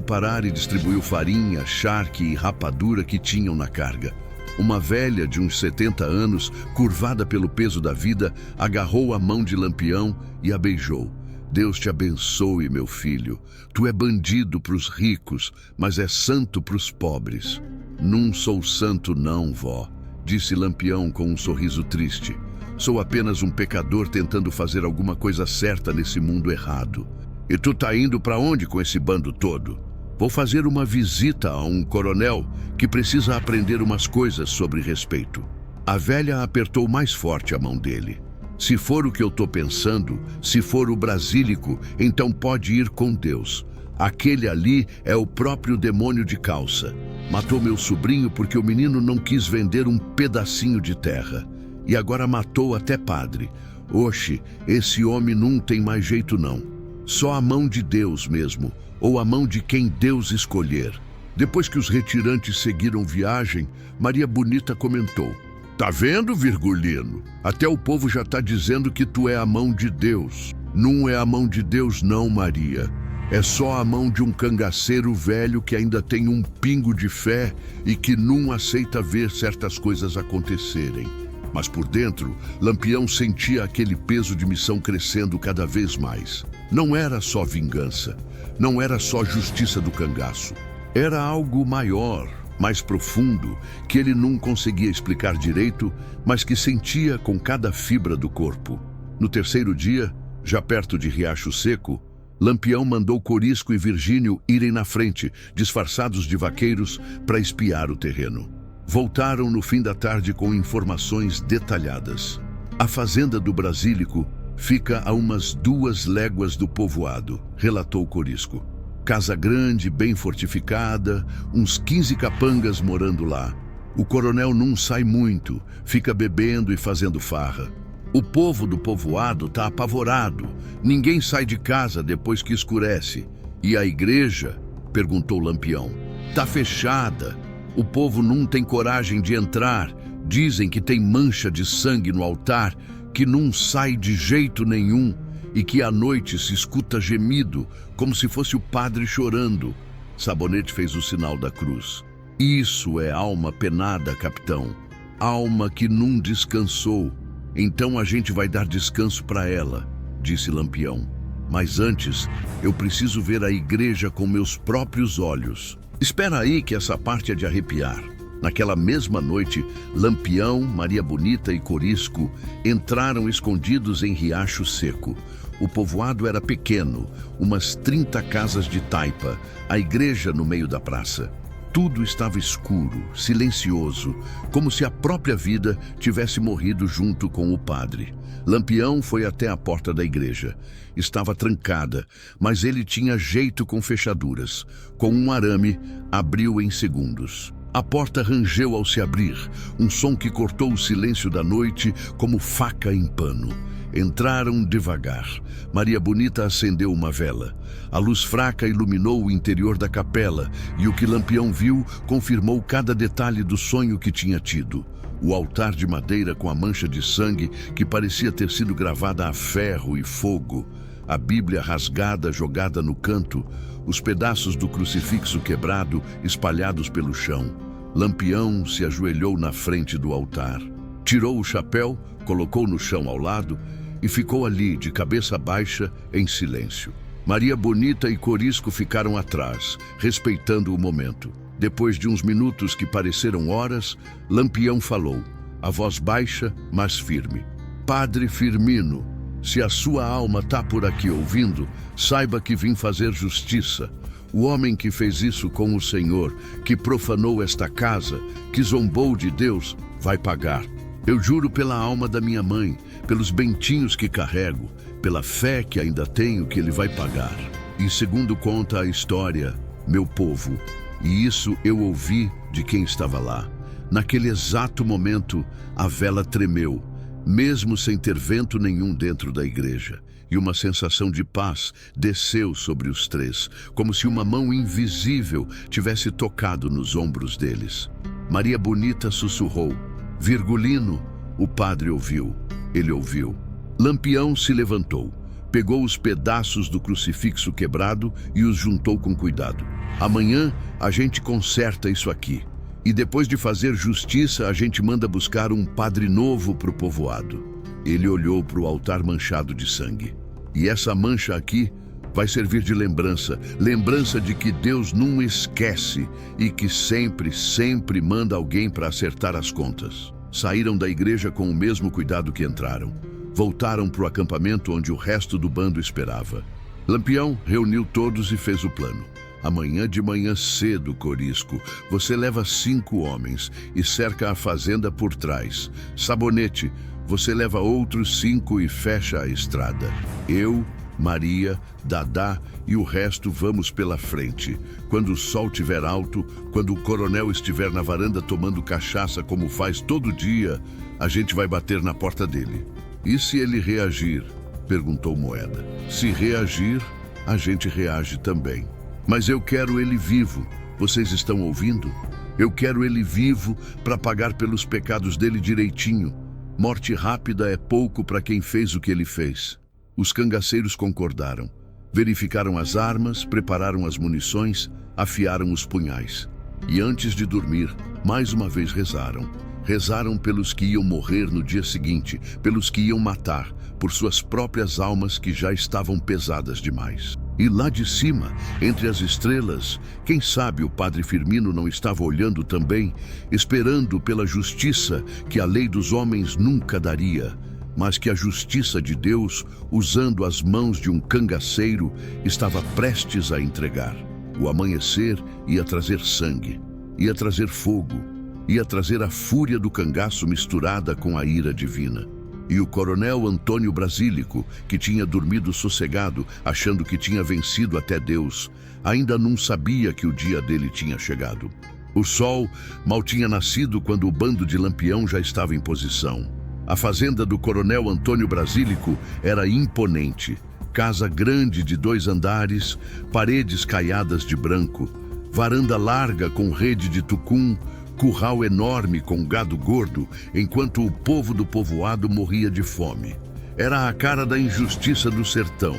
parar e distribuiu farinha, charque e rapadura que tinham na carga. Uma velha de uns 70 anos, curvada pelo peso da vida, agarrou a mão de Lampião e a beijou. "Deus te abençoe, meu filho. Tu é bandido para os ricos, mas é santo para os pobres." "Não sou santo não, vó", disse Lampião com um sorriso triste. "Sou apenas um pecador tentando fazer alguma coisa certa nesse mundo errado." "E tu tá indo para onde com esse bando todo?" "Vou fazer uma visita a um coronel que precisa aprender umas coisas sobre respeito." A velha apertou mais forte a mão dele. "Se for o que eu tô pensando, se for o brasílico, então pode ir com Deus. Aquele ali é o próprio demônio de calça. Matou meu sobrinho porque o menino não quis vender um pedacinho de terra. E agora matou até padre. Oxe, esse homem não tem mais jeito não. Só a mão de Deus mesmo, ou a mão de quem Deus escolher." Depois que os retirantes seguiram viagem, Maria Bonita comentou: "Tá vendo, Virgulino? Até o povo já tá dizendo que tu é a mão de Deus." "Não é a mão de Deus não, Maria. É só a mão de um cangaceiro velho que ainda tem um pingo de fé e que não aceita ver certas coisas acontecerem." Mas por dentro, Lampião sentia aquele peso de missão crescendo cada vez mais. Não era só vingança, não era só justiça do cangaço. Era algo maior, mais profundo, que ele não conseguia explicar direito, mas que sentia com cada fibra do corpo. No terceiro dia, já perto de Riacho Seco, Lampião mandou Corisco e Virgínio irem na frente, disfarçados de vaqueiros, para espiar o terreno. Voltaram no fim da tarde com informações detalhadas. A fazenda do Brasílico fica a umas 2 léguas do povoado, relatou Corisco. Casa grande, bem fortificada, uns 15 capangas morando lá. O coronel não sai muito, fica bebendo e fazendo farra. O povo do povoado tá apavorado, ninguém sai de casa depois que escurece. E a igreja? Perguntou Lampião. Tá fechada. O povo não tem coragem de entrar. Dizem que tem mancha de sangue no altar, que não sai de jeito nenhum e que à noite se escuta gemido, como se fosse o padre chorando. Sabonete fez o sinal da cruz. Isso é alma penada, capitão. Alma que não descansou. Então a gente vai dar descanso para ela, disse Lampião. Mas antes, eu preciso ver a igreja com meus próprios olhos. Espera aí que essa parte é de arrepiar. Naquela mesma noite, Lampião, Maria Bonita e Corisco entraram escondidos em Riacho Seco. O povoado era pequeno, umas 30 casas de taipa, a igreja no meio da praça. Tudo estava escuro, silencioso, como se a própria vida tivesse morrido junto com o padre. Lampião foi até a porta da igreja. Estava trancada, mas ele tinha jeito com fechaduras. Com um arame, abriu em segundos. A porta rangeu ao se abrir, um som que cortou o silêncio da noite como faca em pano. Entraram devagar. Maria Bonita acendeu uma vela. A luz fraca iluminou o interior da capela e o que Lampião viu confirmou cada detalhe do sonho que tinha tido. O altar de madeira com a mancha de sangue que parecia ter sido gravada a ferro e fogo. A Bíblia rasgada jogada no canto. Os pedaços do crucifixo quebrado espalhados pelo chão. Lampião se ajoelhou na frente do altar. Tirou o chapéu, colocou no chão ao lado e ficou ali, de cabeça baixa, em silêncio. Maria Bonita e Corisco ficaram atrás, respeitando o momento. Depois de uns minutos que pareceram horas, Lampião falou, a voz baixa, mas firme. Padre Firmino, se a sua alma está por aqui ouvindo, saiba que vim fazer justiça. O homem que fez isso com o Senhor, que profanou esta casa, que zombou de Deus, vai pagar. Eu juro pela alma da minha mãe, pelos bentinhos que carrego, pela fé que ainda tenho que ele vai pagar. E segundo conta a história, meu povo, e isso eu ouvi de quem estava lá. Naquele exato momento, a vela tremeu, mesmo sem ter vento nenhum dentro da igreja. E uma sensação de paz desceu sobre os três, como se uma mão invisível tivesse tocado nos ombros deles. Maria Bonita sussurrou, Virgulino, o padre ouviu. Ele ouviu. Lampião se levantou, pegou os pedaços do crucifixo quebrado e os juntou com cuidado. Amanhã a gente conserta isso aqui. E depois de fazer justiça, a gente manda buscar um padre novo para o povoado. Ele olhou para o altar manchado de sangue. E essa mancha aqui vai servir de lembrança. Lembrança de que Deus não esquece e que sempre, sempre manda alguém para acertar as contas. Saíram da igreja com o mesmo cuidado que entraram. Voltaram para o acampamento onde o resto do bando esperava. Lampião reuniu todos e fez o plano. Amanhã de manhã cedo, Corisco, você leva 5 homens e cerca a fazenda por trás. Sabonete, você leva outros 5 e fecha a estrada. Eu, Maria, Dadá e o resto vamos pela frente. Quando o sol estiver alto, quando o coronel estiver na varanda tomando cachaça como faz todo dia, a gente vai bater na porta dele. E se ele reagir? Perguntou Moeda. Se reagir, a gente reage também. Mas eu quero ele vivo. Vocês estão ouvindo? Eu quero ele vivo para pagar pelos pecados dele direitinho. Morte rápida é pouco para quem fez o que ele fez. Os cangaceiros concordaram. Verificaram as armas, prepararam as munições, afiaram os punhais. E antes de dormir, mais uma vez rezaram. Rezaram pelos que iam morrer no dia seguinte, pelos que iam matar, por suas próprias almas que já estavam pesadas demais. E lá de cima, entre as estrelas, quem sabe o padre Firmino não estava olhando também, esperando pela justiça que a lei dos homens nunca daria, mas que a justiça de Deus, usando as mãos de um cangaceiro, estava prestes a entregar. O amanhecer ia trazer sangue, ia trazer fogo, ia trazer a fúria do cangaço misturada com a ira divina. E o coronel Antônio Brasílico, que tinha dormido sossegado, achando que tinha vencido até Deus, ainda não sabia que o dia dele tinha chegado. O sol mal tinha nascido quando o bando de Lampião já estava em posição. A fazenda do coronel Antônio Brasílico era imponente. Casa grande de 2 andares, paredes caiadas de branco, varanda larga com rede de tucum, curral enorme com gado gordo, enquanto o povo do povoado morria de fome. Era a cara da injustiça do sertão,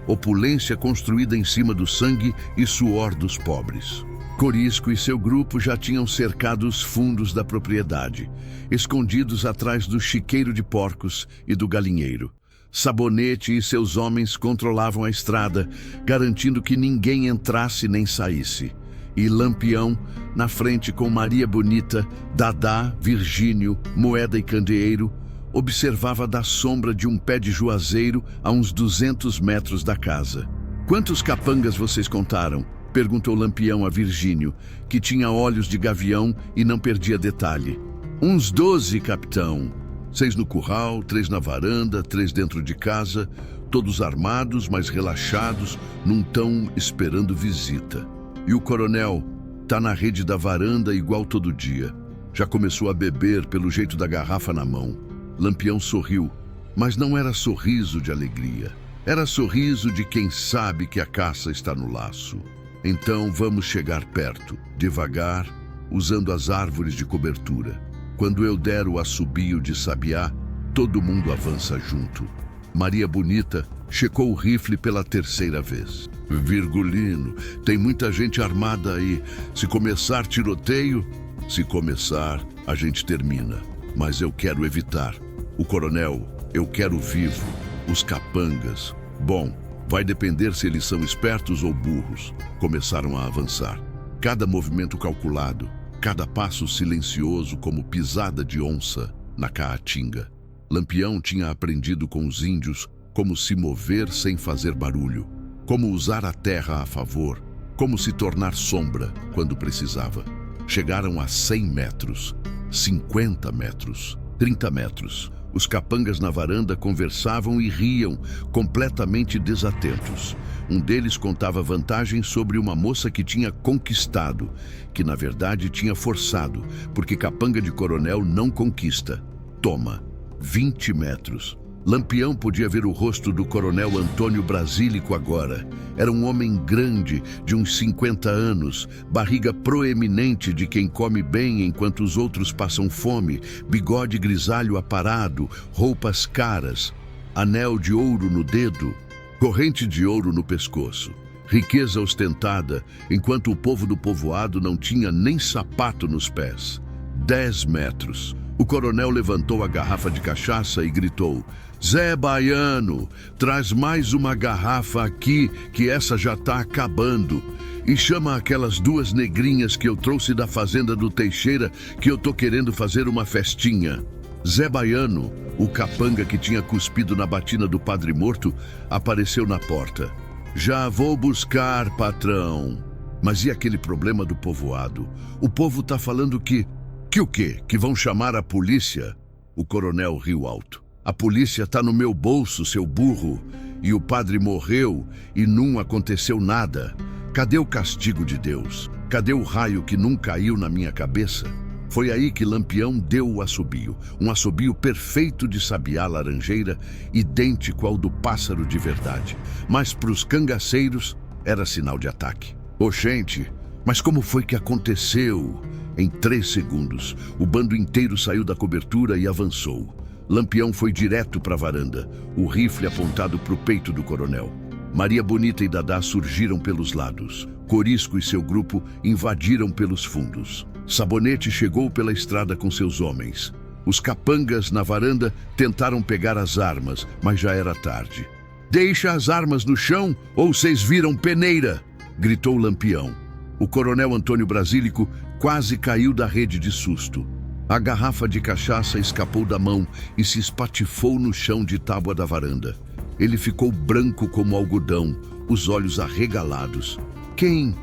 opulência construída em cima do sangue e suor dos pobres. Corisco e seu grupo já tinham cercado os fundos da propriedade, escondidos atrás do chiqueiro de porcos e do galinheiro. Sabonete e seus homens controlavam a estrada, garantindo que ninguém entrasse nem saísse. E Lampião, na frente com Maria Bonita, Dadá, Virgínio, Moeda e Candeeiro, observava da sombra de um pé de juazeiro a uns 200 metros da casa. "Quantos capangas vocês contaram?" perguntou Lampião a Virgínio, que tinha olhos de gavião e não perdia detalhe. "Uns 12, capitão. 6 no curral, 3 na varanda, 3 dentro de casa, todos armados, mas relaxados, num tão esperando visita. E o coronel tá na rede da varanda igual todo dia. Já começou a beber pelo jeito da garrafa na mão." Lampião sorriu, mas não era sorriso de alegria. Era sorriso de quem sabe que a caça está no laço. "Então vamos chegar perto, devagar, usando as árvores de cobertura. Quando eu der o assobio de sabiá, todo mundo avança junto." Maria Bonita checou o rifle pela 3ª vez. "Virgulino, tem muita gente armada aí. Se começar tiroteio, se começar, a gente termina. Mas eu quero evitar. O coronel, eu quero vivo. Os capangas. Bom, vai depender se eles são espertos ou burros." Começaram a avançar. Cada movimento calculado, cada passo silencioso como pisada de onça na caatinga. Lampião tinha aprendido com os índios como se mover sem fazer barulho, como usar a terra a favor, como se tornar sombra quando precisava. Chegaram a 100 metros, 50 metros, 30 metros. Os capangas na varanda conversavam e riam, completamente desatentos. Um deles contava vantagens sobre uma moça que tinha conquistado, que na verdade tinha forçado, porque capanga de coronel não conquista. Toma, 20 metros. Lampião podia ver o rosto do coronel Antônio Brasílico agora. Era um homem grande, de uns 50 anos, barriga proeminente de quem come bem enquanto os outros passam fome, bigode grisalho aparado, roupas caras, anel de ouro no dedo, corrente de ouro no pescoço. Riqueza ostentada, enquanto o povo do povoado não tinha nem sapato nos pés. 10 metros. O coronel levantou a garrafa de cachaça e gritou: "Zé Baiano, traz mais uma garrafa aqui, que essa já tá acabando. E chama aquelas 2 negrinhas que eu trouxe da fazenda do Teixeira, que eu tô querendo fazer uma festinha." Zé Baiano, o capanga que tinha cuspido na batina do padre morto, apareceu na porta. "Já vou buscar, patrão." Mas e aquele problema do povoado? O povo tá falando que o quê? Que vão chamar a polícia? O coronel riu alto. "A polícia tá no meu bolso, seu burro. E o padre morreu e não aconteceu nada. Cadê o castigo de Deus? Cadê o raio que nunca caiu na minha cabeça?" Foi aí que Lampião deu o assobio. Um assobio perfeito de sabiá laranjeira, idêntico ao do pássaro de verdade. Mas para os cangaceiros era sinal de ataque. "Oxente, mas como foi que aconteceu?" Em 3 segundos, o bando inteiro saiu da cobertura e avançou. Lampião foi direto para a varanda, o rifle apontado para o peito do coronel. Maria Bonita e Dadá surgiram pelos lados. Corisco e seu grupo invadiram pelos fundos. Sabonete chegou pela estrada com seus homens. Os capangas na varanda tentaram pegar as armas, mas já era tarde. "Deixa as armas no chão ou vocês viram peneira!" gritou Lampião. O coronel Antônio Brasílico quase caiu da rede de susto. A garrafa de cachaça escapou da mão e se espatifou no chão de tábua da varanda. Ele ficou branco como algodão, os olhos arregalados. Quem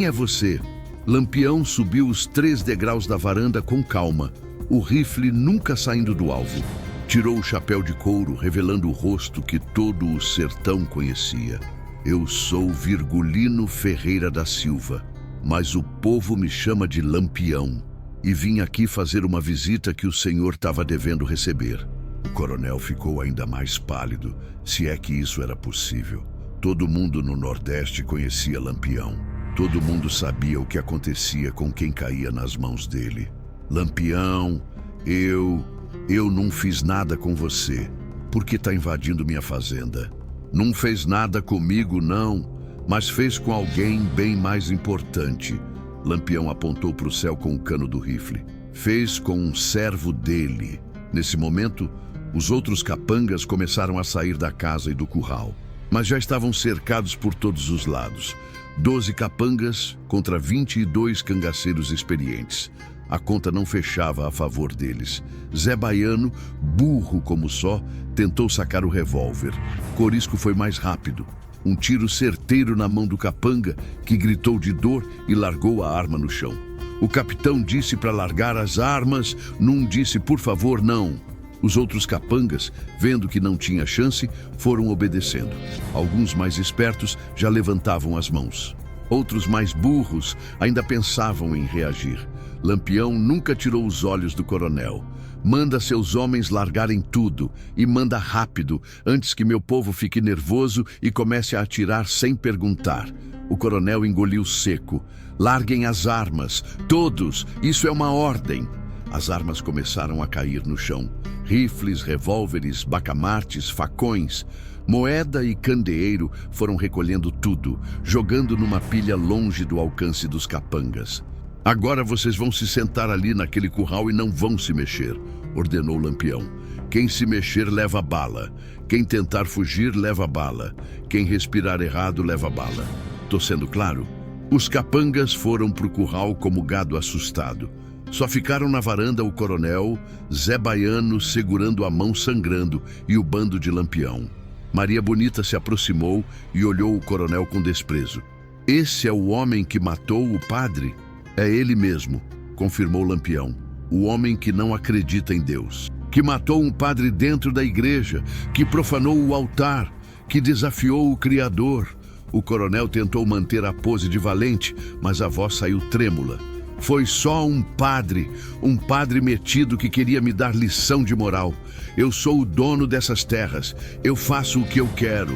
é você?" Lampião subiu os 3 degraus da varanda com calma, o rifle nunca saindo do alvo. Tirou o chapéu de couro, revelando o rosto que todo o sertão conhecia. "Eu sou Virgulino Ferreira da Silva, mas o povo me chama de Lampião. E vim aqui fazer uma visita que o senhor estava devendo receber." O coronel ficou ainda mais pálido, se é que isso era possível. Todo mundo no Nordeste conhecia Lampião. Todo mundo sabia o que acontecia com quem caía nas mãos dele. "Lampião, eu não fiz nada com você. Por que tá invadindo minha fazenda? Não fez nada comigo, não, mas fez com alguém bem mais importante. Lampião apontou para o céu com o cano do rifle. Fez com um servo dele. Nesse momento, os outros capangas começaram a sair da casa e do curral. Mas já estavam cercados por todos os lados. 12 capangas contra 22 cangaceiros experientes. A conta não fechava a favor deles. Zé Baiano, burro como só, tentou sacar o revólver. Corisco foi mais rápido. Um tiro certeiro na mão do capanga, que gritou de dor e largou a arma no chão. O capitão disse para largar as armas, Num disse por favor não. Os outros capangas, vendo que não tinha chance, foram obedecendo. Alguns mais espertos já levantavam as mãos. Outros mais burros ainda pensavam em reagir. Lampião nunca tirou os olhos do coronel. Manda seus homens largarem tudo e manda rápido, antes que meu povo fique nervoso e comece a atirar sem perguntar. O coronel engoliu seco. Larguem as armas, todos, isso é uma ordem. As armas começaram a cair no chão. Rifles, revólveres, bacamartes, facões. Moeda e candeeiro foram recolhendo tudo, jogando numa pilha longe do alcance dos capangas. Agora vocês vão se sentar ali naquele curral e não vão se mexer, ordenou Lampião. Quem se mexer leva bala. Quem tentar fugir leva bala. Quem respirar errado leva bala. Tô sendo claro? Os capangas foram pro curral como gado assustado. Só ficaram na varanda o coronel, Zé Baiano segurando a mão sangrando e o bando de Lampião. Maria Bonita se aproximou e olhou o coronel com desprezo. Esse é o homem que matou o padre? É ele mesmo, confirmou Lampião. O homem que não acredita em Deus. Que matou um padre dentro da igreja, que profanou o altar, que desafiou o Criador. O coronel tentou manter a pose de valente, mas a voz saiu trêmula. Foi só um padre metido que queria me dar lição de moral. Eu sou o dono dessas terras, eu faço o que eu quero.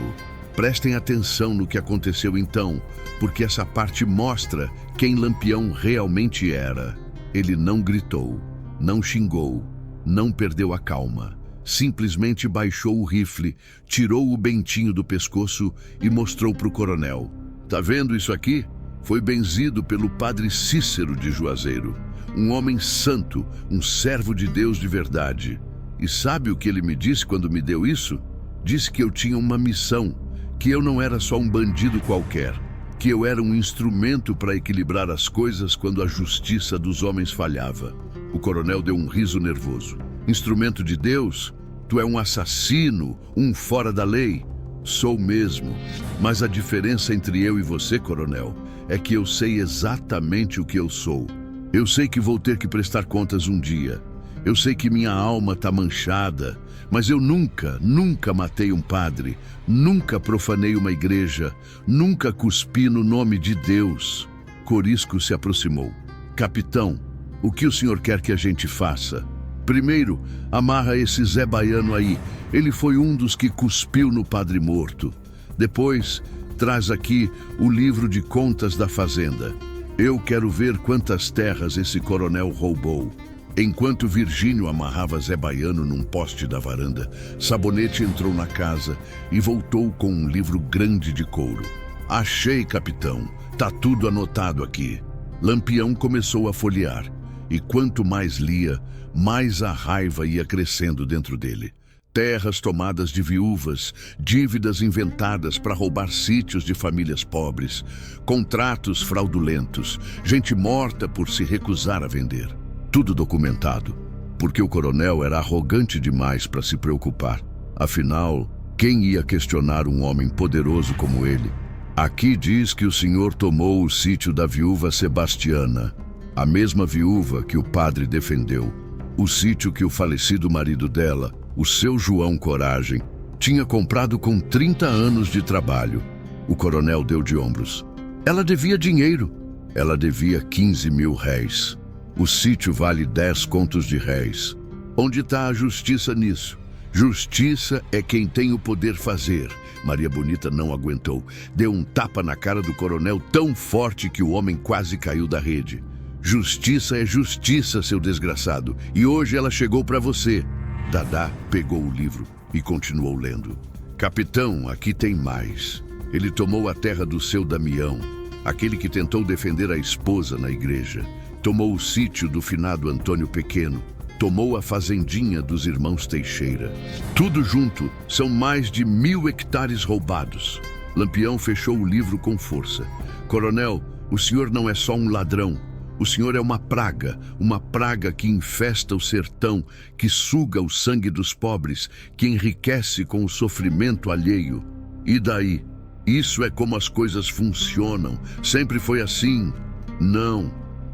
Prestem atenção no que aconteceu então, porque essa parte mostra quem Lampião realmente era. Ele não gritou, não xingou, não perdeu a calma. Simplesmente baixou o rifle, tirou o bentinho do pescoço e mostrou para o coronel. Tá vendo isso aqui? Foi benzido pelo padre Cícero de Juazeiro, um homem santo, um servo de Deus de verdade. E sabe o que ele me disse quando me deu isso? Disse que eu tinha uma missão, que eu não era só um bandido qualquer, que eu era um instrumento para equilibrar as coisas quando a justiça dos homens falhava. O coronel deu um riso nervoso. Instrumento de Deus? Tu é um assassino, um fora da lei? Sou mesmo, mas a diferença entre eu e você, coronel, é que eu sei exatamente o que eu sou. Eu sei que vou ter que prestar contas um dia. Eu sei que minha alma está manchada, mas eu nunca matei um padre, nunca profanei uma igreja, nunca cuspi no nome de Deus. Corisco se aproximou. Capitão, o que o senhor quer que a gente faça? Primeiro, amarra esse Zé Baiano aí. Ele foi um dos que cuspiu no padre morto. Depois, traz aqui o livro de contas da fazenda. Eu quero ver quantas terras esse coronel roubou. Enquanto Virgínio amarrava Zé Baiano num poste da varanda, Sabonete entrou na casa e voltou com um livro grande de couro. Achei, capitão. Tá tudo anotado aqui. Lampião começou a folhear. E quanto mais lia, mais a raiva ia crescendo dentro dele. Terras tomadas de viúvas, dívidas inventadas para roubar sítios de famílias pobres, contratos fraudulentos, gente morta por se recusar a vender. Tudo documentado, porque o coronel era arrogante demais para se preocupar. Afinal, quem ia questionar um homem poderoso como ele? Aqui diz que o senhor tomou o sítio da viúva Sebastiana, a mesma viúva que o padre defendeu. O sítio que o falecido marido dela, o seu João Coragem, tinha comprado com 30 anos de trabalho. O coronel deu de ombros. Ela devia dinheiro. Ela devia 15 mil réis. O sítio vale 10 contos de réis. Onde está a justiça nisso? Justiça é quem tem o poder fazer. Maria Bonita não aguentou. Deu um tapa na cara do coronel tão forte que o homem quase caiu da rede. Justiça é justiça, seu desgraçado. E hoje ela chegou para você. Dadá pegou o livro e continuou lendo. Capitão, aqui tem mais. Ele tomou a terra do seu Damião. aquele que tentou defender a esposa na igreja, tomou o sítio do finado Antônio Pequeno, tomou a fazendinha dos irmãos Teixeira. Tudo junto são mais de 1000 hectares roubados. Lampião fechou o livro com força. Coronel, o senhor não é só um ladrão. O senhor é uma praga que infesta o sertão, que suga o sangue dos pobres, que enriquece com o sofrimento alheio. E daí? Isso é como as coisas funcionam. Sempre foi assim.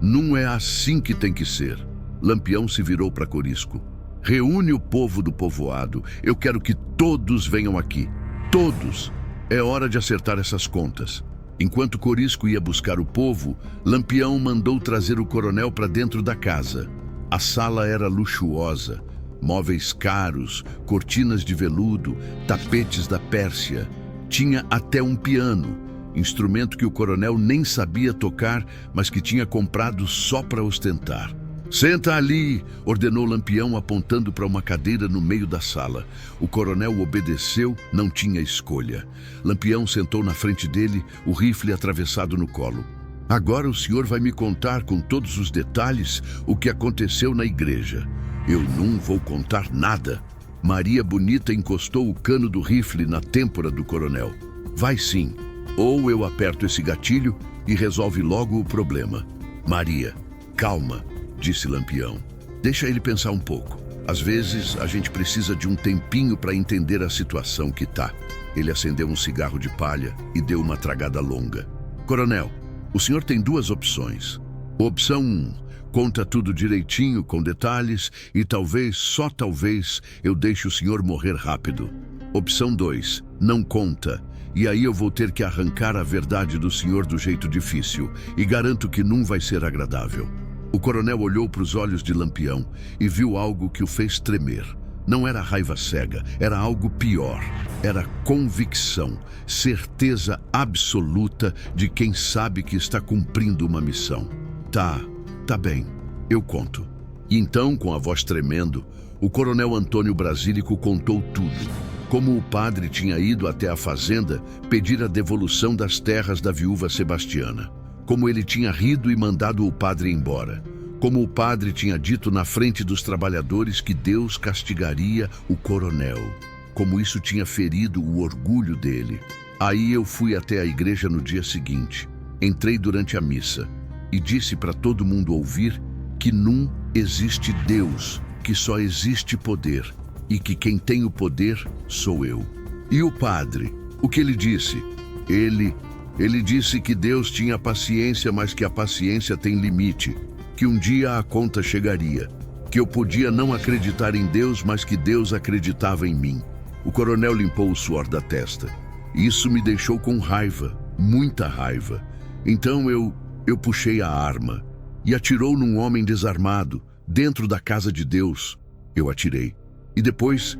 Não é assim que tem que ser. Lampião se virou para Corisco. Reúne o povo do povoado. Eu quero que todos venham aqui. Todos. É hora de acertar essas contas. Enquanto Corisco ia buscar o povo, Lampião mandou trazer o coronel para dentro da casa. A sala era luxuosa. Móveis caros, cortinas de veludo, tapetes da Pérsia. Tinha até um piano, instrumento que o coronel nem sabia tocar, mas que tinha comprado só para ostentar. "Senta ali", ordenou Lampião, apontando para uma cadeira no meio da sala. O coronel obedeceu, não tinha escolha. Lampião sentou na frente dele, o rifle atravessado no colo. "Agora o senhor vai me contar com todos os detalhes o que aconteceu na igreja." "Eu não vou contar nada." Maria Bonita encostou o cano do rifle na têmpora do coronel. "Vai sim, ou eu aperto esse gatilho e resolve logo o problema." "Maria, calma", disse Lampião. "Deixa ele pensar um pouco. Às vezes a gente precisa de um tempinho para entender a situação que tá." Ele acendeu um cigarro de palha e deu uma tragada longa. "Coronel, o senhor tem 2 opções. Opção 1, conta tudo direitinho, com detalhes, e talvez, só talvez, eu deixe o senhor morrer rápido. Opção 2, não conta, e aí eu vou ter que arrancar a verdade do senhor do jeito difícil, e garanto que não vai ser agradável." O coronel olhou para os olhos de Lampião e viu algo que o fez tremer. Não era raiva cega, era algo pior. Era convicção, certeza absoluta de quem sabe que está cumprindo uma missão. Tá bem, eu conto." E então, com a voz tremendo, o coronel Antônio Brasílico contou tudo. Como o padre tinha ido até a fazenda pedir a devolução das terras da viúva Sebastiana. Como ele tinha rido e mandado o padre embora. Como o padre tinha dito na frente dos trabalhadores que Deus castigaria o coronel. Como isso tinha ferido o orgulho dele. Aí eu fui até a igreja no dia seguinte. Entrei durante a missa e disse para todo mundo ouvir que não existe Deus, que só existe poder e que quem tem o poder sou eu. E o padre, o que ele disse? Ele disse que Deus tinha paciência, mas que a paciência tem limite, que um dia a conta chegaria, que eu podia não acreditar em Deus, mas que Deus acreditava em mim. O coronel limpou o suor da testa. Isso me deixou com raiva, muita raiva. Então eu puxei a arma e atirou num homem desarmado, dentro da casa de Deus. Eu atirei. E depois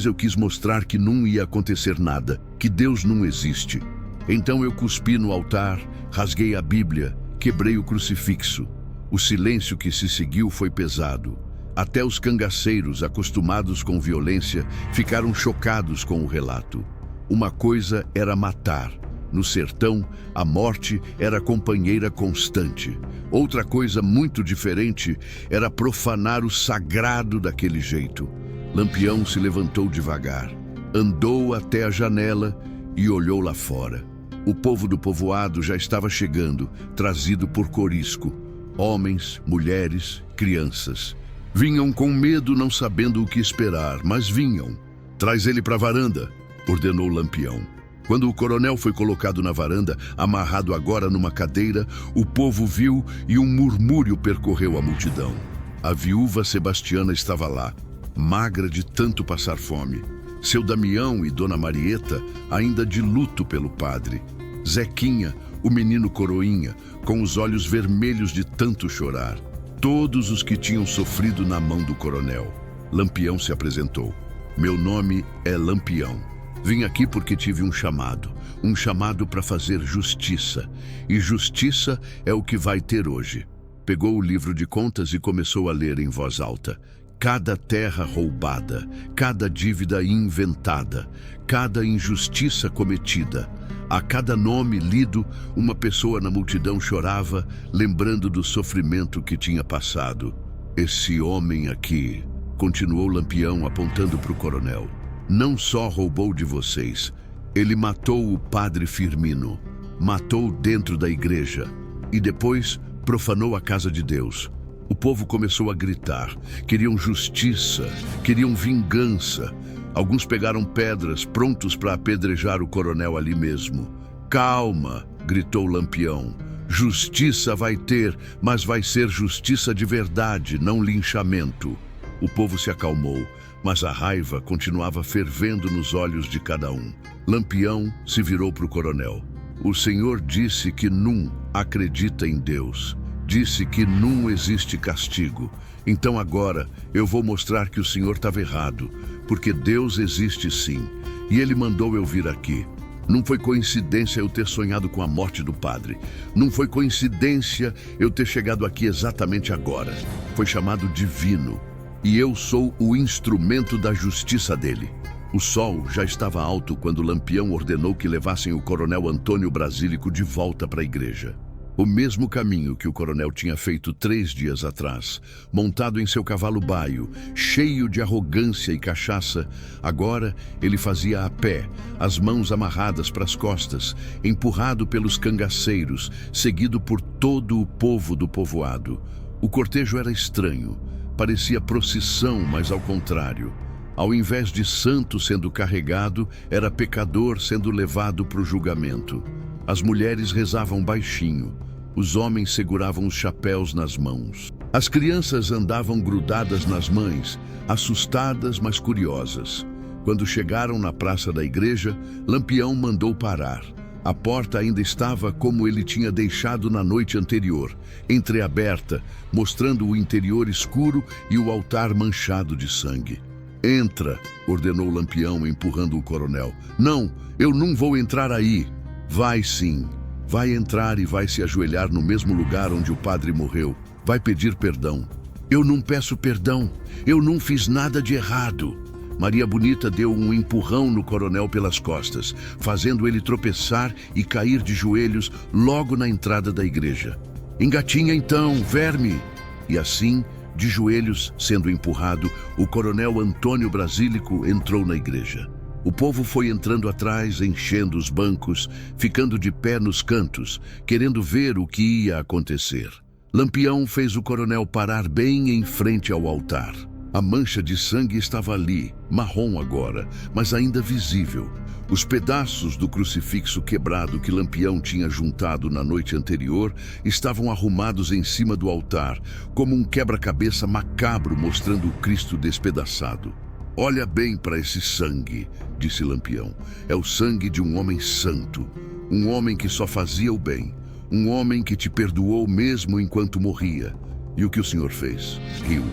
eu quis mostrar que não ia acontecer nada, que Deus não existe. Então eu cuspi no altar, rasguei a Bíblia, quebrei o crucifixo. O silêncio que se seguiu foi pesado. Até os cangaceiros, acostumados com violência, ficaram chocados com o relato. Uma coisa era matar. No sertão, a morte era companheira constante. Outra coisa muito diferente era profanar o sagrado daquele jeito. Lampião se levantou devagar, andou até a janela e olhou lá fora. O povo do povoado já estava chegando, trazido por Corisco. Homens, mulheres, crianças. Vinham com medo, não sabendo o que esperar, mas vinham. "Traz ele para a varanda", ordenou Lampião. Quando o coronel foi colocado na varanda, amarrado agora numa cadeira, o povo viu e um murmúrio percorreu a multidão. A viúva Sebastiana estava lá, magra de tanto passar fome. Seu Damião e Dona Marieta ainda de luto pelo padre. Zequinha, o menino coroinha, com os olhos vermelhos de tanto chorar. Todos os que tinham sofrido na mão do coronel. Lampião se apresentou. "Meu nome é Lampião. Vim aqui porque tive um chamado para fazer justiça. E justiça é o que vai ter hoje." Pegou o livro de contas e começou a ler em voz alta. Cada terra roubada, cada dívida inventada, cada injustiça cometida. A cada nome lido, uma pessoa na multidão chorava, lembrando do sofrimento que tinha passado. Esse homem aqui, continuou Lampião apontando para o coronel, não só roubou de vocês, ele matou o padre Firmino, matou dentro da igreja e depois profanou a casa de Deus. O povo começou a gritar, queriam justiça, queriam vingança. Alguns pegaram pedras, prontos para apedrejar o coronel ali mesmo. Calma, gritou Lampião. Justiça vai ter, mas vai ser justiça de verdade, não linchamento. O povo se acalmou, mas a raiva continuava fervendo nos olhos de cada um. Lampião se virou para o coronel. O senhor disse que não acredita em Deus. Disse que não existe castigo. Então agora eu vou mostrar que o senhor estava errado, porque Deus existe sim, e ele mandou eu vir aqui. Não foi coincidência eu ter sonhado com a morte do padre. Não foi coincidência eu ter chegado aqui exatamente agora. Foi chamado divino, e eu sou o instrumento da justiça dele. O sol já estava alto quando Lampião ordenou que levassem o coronel Antônio Brasílico de volta para a igreja. O mesmo caminho que o coronel tinha feito 3 dias atrás, montado em seu cavalo baio, cheio de arrogância e cachaça, agora ele fazia a pé, as mãos amarradas para as costas, empurrado pelos cangaceiros, seguido por todo o povo do povoado. O cortejo era estranho, parecia procissão, mas ao contrário. Ao invés de santo sendo carregado, era pecador sendo levado para o julgamento. As mulheres rezavam baixinho, os homens seguravam os chapéus nas mãos. As crianças andavam grudadas nas mães, assustadas, mas curiosas. Quando chegaram na praça da igreja, Lampião mandou parar. A porta ainda estava como ele tinha deixado na noite anterior, entreaberta, mostrando o interior escuro e o altar manchado de sangue. Entra, ordenou Lampião, empurrando o coronel. Não, eu não vou entrar aí. Vai sim, vai entrar e vai se ajoelhar no mesmo lugar onde o padre morreu. Vai pedir perdão. Eu não peço perdão, eu não fiz nada de errado. Maria Bonita deu um empurrão no coronel pelas costas, fazendo ele tropeçar e cair de joelhos logo na entrada da igreja. Engatinha então, verme! E assim, de joelhos, sendo empurrado, o coronel Antônio Brasílico entrou na igreja. O povo foi entrando atrás, enchendo os bancos, ficando de pé nos cantos, querendo ver o que ia acontecer. Lampião fez o coronel parar bem em frente ao altar. A mancha de sangue estava ali, marrom agora, mas ainda visível. Os pedaços do crucifixo quebrado que Lampião tinha juntado na noite anterior estavam arrumados em cima do altar, como um quebra-cabeça macabro mostrando o Cristo despedaçado. Olha bem para esse sangue, disse Lampião. É o sangue de um homem santo, um homem que só fazia o bem, um homem que te perdoou mesmo enquanto morria. E o que o senhor fez? Riu,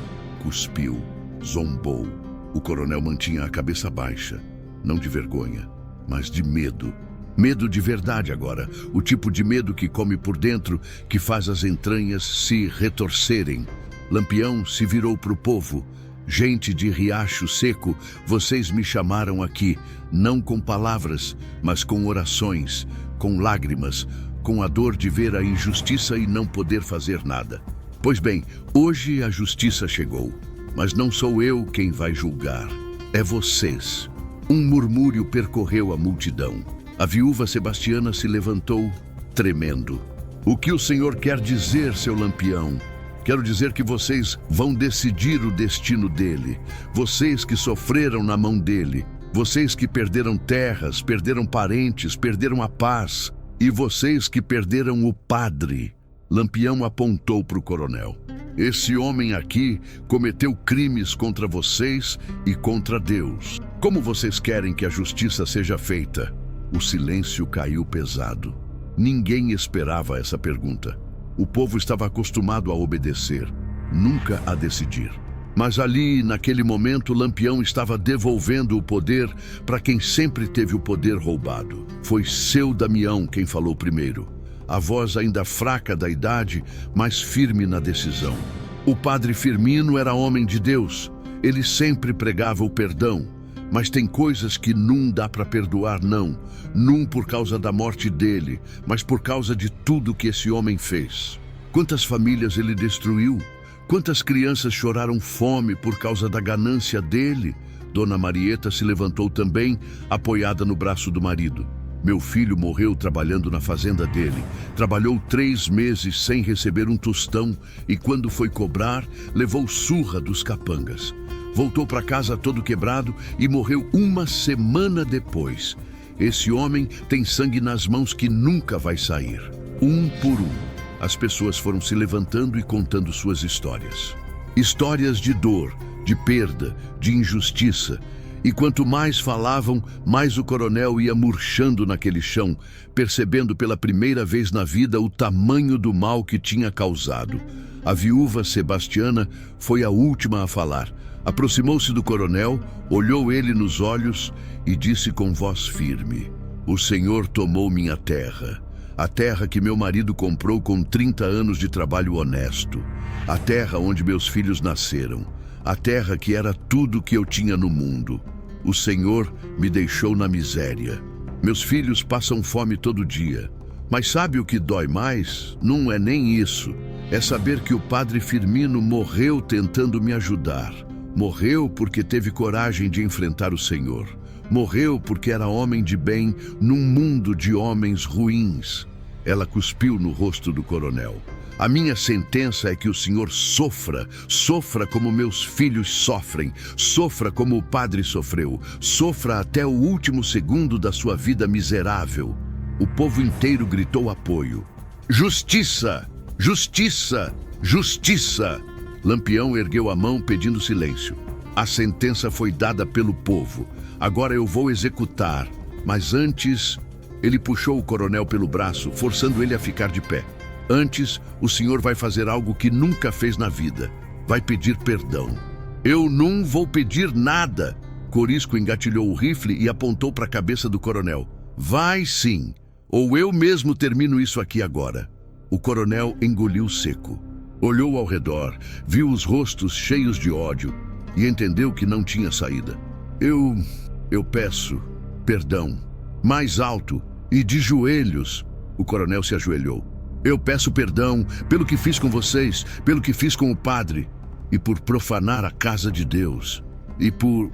cuspiu, zombou. O coronel mantinha a cabeça baixa, não de vergonha, mas de medo. Medo de verdade agora, o tipo de medo que come por dentro, que faz as entranhas se retorcerem. Lampião se virou para o povo. Gente de Riacho Seco, vocês me chamaram aqui, não com palavras, mas com orações, com lágrimas, com a dor de ver a injustiça e não poder fazer nada. Pois bem, hoje a justiça chegou, mas não sou eu quem vai julgar, é vocês. Um murmúrio percorreu a multidão. A viúva Sebastiana se levantou, tremendo. O que o senhor quer dizer, seu Lampião? Quero dizer que vocês vão decidir o destino dele. Vocês que sofreram na mão dele. Vocês que perderam terras, perderam parentes, perderam a paz. E vocês que perderam o padre. Lampião apontou para o coronel. Esse homem aqui cometeu crimes contra vocês e contra Deus. Como vocês querem que a justiça seja feita? O silêncio caiu pesado. Ninguém esperava essa pergunta. O povo estava acostumado a obedecer, nunca a decidir. Mas ali, naquele momento, Lampião estava devolvendo o poder para quem sempre teve o poder roubado. Foi seu Damião quem falou primeiro. A voz ainda fraca da idade, mas firme na decisão. O padre Firmino era homem de Deus. Ele sempre pregava o perdão. Mas tem coisas que não dá para perdoar, não. Não por causa da morte dele, mas por causa de tudo que esse homem fez. Quantas famílias ele destruiu? Quantas crianças choraram fome por causa da ganância dele? Dona Marieta se levantou também, apoiada no braço do marido. Meu filho morreu trabalhando na fazenda dele. Trabalhou 3 meses sem receber um tostão e quando foi cobrar, levou surra dos capangas. Voltou para casa todo quebrado e morreu 1 semana depois. Esse homem tem sangue nas mãos que nunca vai sair. Um por um, as pessoas foram se levantando e contando suas histórias. Histórias de dor, de perda, de injustiça. E quanto mais falavam, mais o coronel ia murchando naquele chão, percebendo pela primeira vez na vida o tamanho do mal que tinha causado. A viúva Sebastiana foi a última a falar. Aproximou-se do coronel, olhou ele nos olhos e disse com voz firme: "O Senhor tomou minha terra, a terra que meu marido comprou com 30 anos de trabalho honesto, a terra onde meus filhos nasceram, a terra que era tudo que eu tinha no mundo. O Senhor me deixou na miséria. Meus filhos passam fome todo dia. Mas sabe o que dói mais? Não é nem isso. É saber que o padre Firmino morreu tentando me ajudar. Morreu porque teve coragem de enfrentar o Senhor. Morreu porque era homem de bem num mundo de homens ruins." Ela cuspiu no rosto do coronel. "A minha sentença é que o Senhor sofra como meus filhos sofrem, sofra como o padre sofreu, sofra até o último segundo da sua vida miserável." O povo inteiro gritou apoio. "Justiça! Justiça! Justiça!" Lampião ergueu a mão pedindo silêncio. "A sentença foi dada pelo povo. Agora eu vou executar. Mas antes..." Ele puxou o coronel pelo braço, forçando ele a ficar de pé. "Antes, o senhor vai fazer algo que nunca fez na vida. Vai pedir perdão." "Eu não vou pedir nada." Corisco engatilhou o rifle e apontou para a cabeça do coronel. "Vai sim, ou eu mesmo termino isso aqui agora." O coronel engoliu seco. Olhou ao redor, viu os rostos cheios de ódio e entendeu que não tinha saída. Eu peço perdão." Mais alto e de joelhos, o coronel se ajoelhou. "Eu peço perdão pelo que fiz com vocês, pelo que fiz com o padre, e por profanar a casa de Deus. E por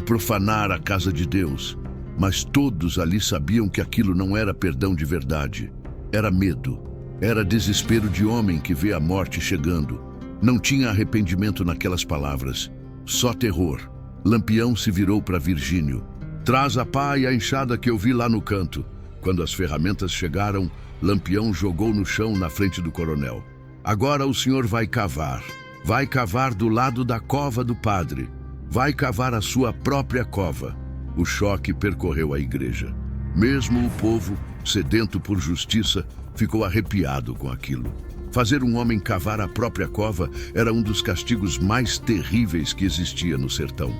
profanar a casa de Deus." Mas todos ali sabiam que aquilo não era perdão de verdade. Era medo. Era desespero de homem que vê a morte chegando. Não tinha arrependimento naquelas palavras, só terror. Lampião se virou para Virgínio. "Traz a pá e a enxada que eu vi lá no canto." Quando as ferramentas chegaram, Lampião jogou no chão na frente do coronel. "Agora o senhor vai cavar. Vai cavar do lado da cova do padre. Vai cavar a sua própria cova." O choque percorreu a igreja. Mesmo o povo, sedento por justiça, ficou arrepiado com aquilo. Fazer um homem cavar a própria cova era um dos castigos mais terríveis que existia no sertão.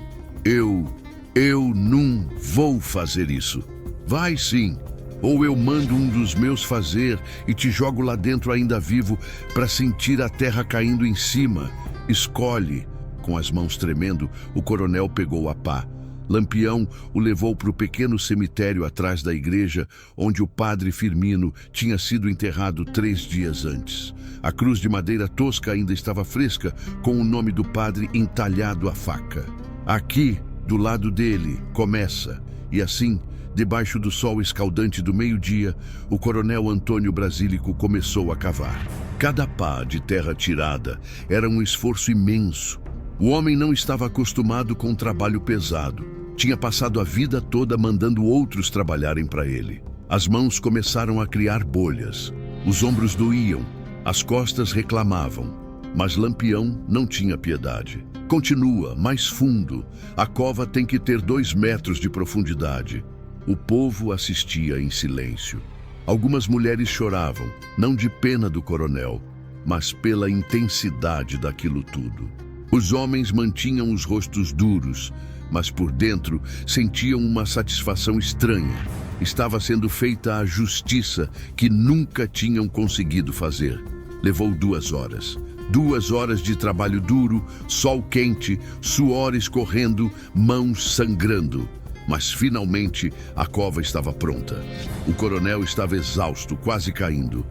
Eu não vou fazer isso." "Vai sim, ou eu mando um dos meus fazer e te jogo lá dentro ainda vivo para sentir a terra caindo em cima. Escolhe." Com as mãos tremendo, o coronel pegou a pá. Lampião o levou para o pequeno cemitério atrás da igreja, onde o padre Firmino tinha sido enterrado 3 dias antes. A cruz de madeira tosca ainda estava fresca, com o nome do padre entalhado à faca. "Aqui, do lado dele, começa." E assim, debaixo do sol escaldante do meio-dia, o coronel Antônio Brasílico começou a cavar. Cada pá de terra tirada era um esforço imenso. O homem não estava acostumado com um trabalho pesado. Tinha passado a vida toda mandando outros trabalharem para ele. As mãos começaram a criar bolhas. Os ombros doíam, as costas reclamavam. Mas Lampião não tinha piedade. "Continua, mais fundo. A cova tem que ter 2 metros de profundidade." O povo assistia em silêncio. Algumas mulheres choravam, não de pena do coronel, mas pela intensidade daquilo tudo. Os homens mantinham os rostos duros, mas por dentro sentiam uma satisfação estranha. Estava sendo feita a justiça que nunca tinham conseguido fazer. Levou 2 horas. 2 horas de trabalho duro, sol quente, suor escorrendo, mãos sangrando. Mas finalmente a cova estava pronta. O coronel estava exausto, quase caindo.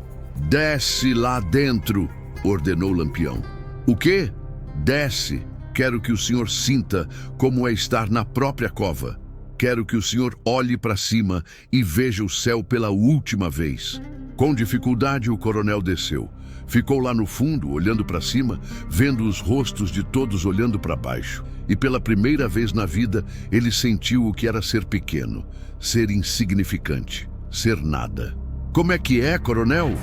"Desce lá dentro", ordenou Lampião. "O quê?" "Desce. Quero que o senhor sinta como é estar na própria cova. Quero que o senhor olhe para cima e veja o céu pela última vez." Com dificuldade, o coronel desceu. Ficou lá no fundo, olhando para cima, vendo os rostos de todos olhando para baixo. E pela primeira vez na vida, ele sentiu o que era ser pequeno, ser insignificante, ser nada. "Como é que é, coronel?"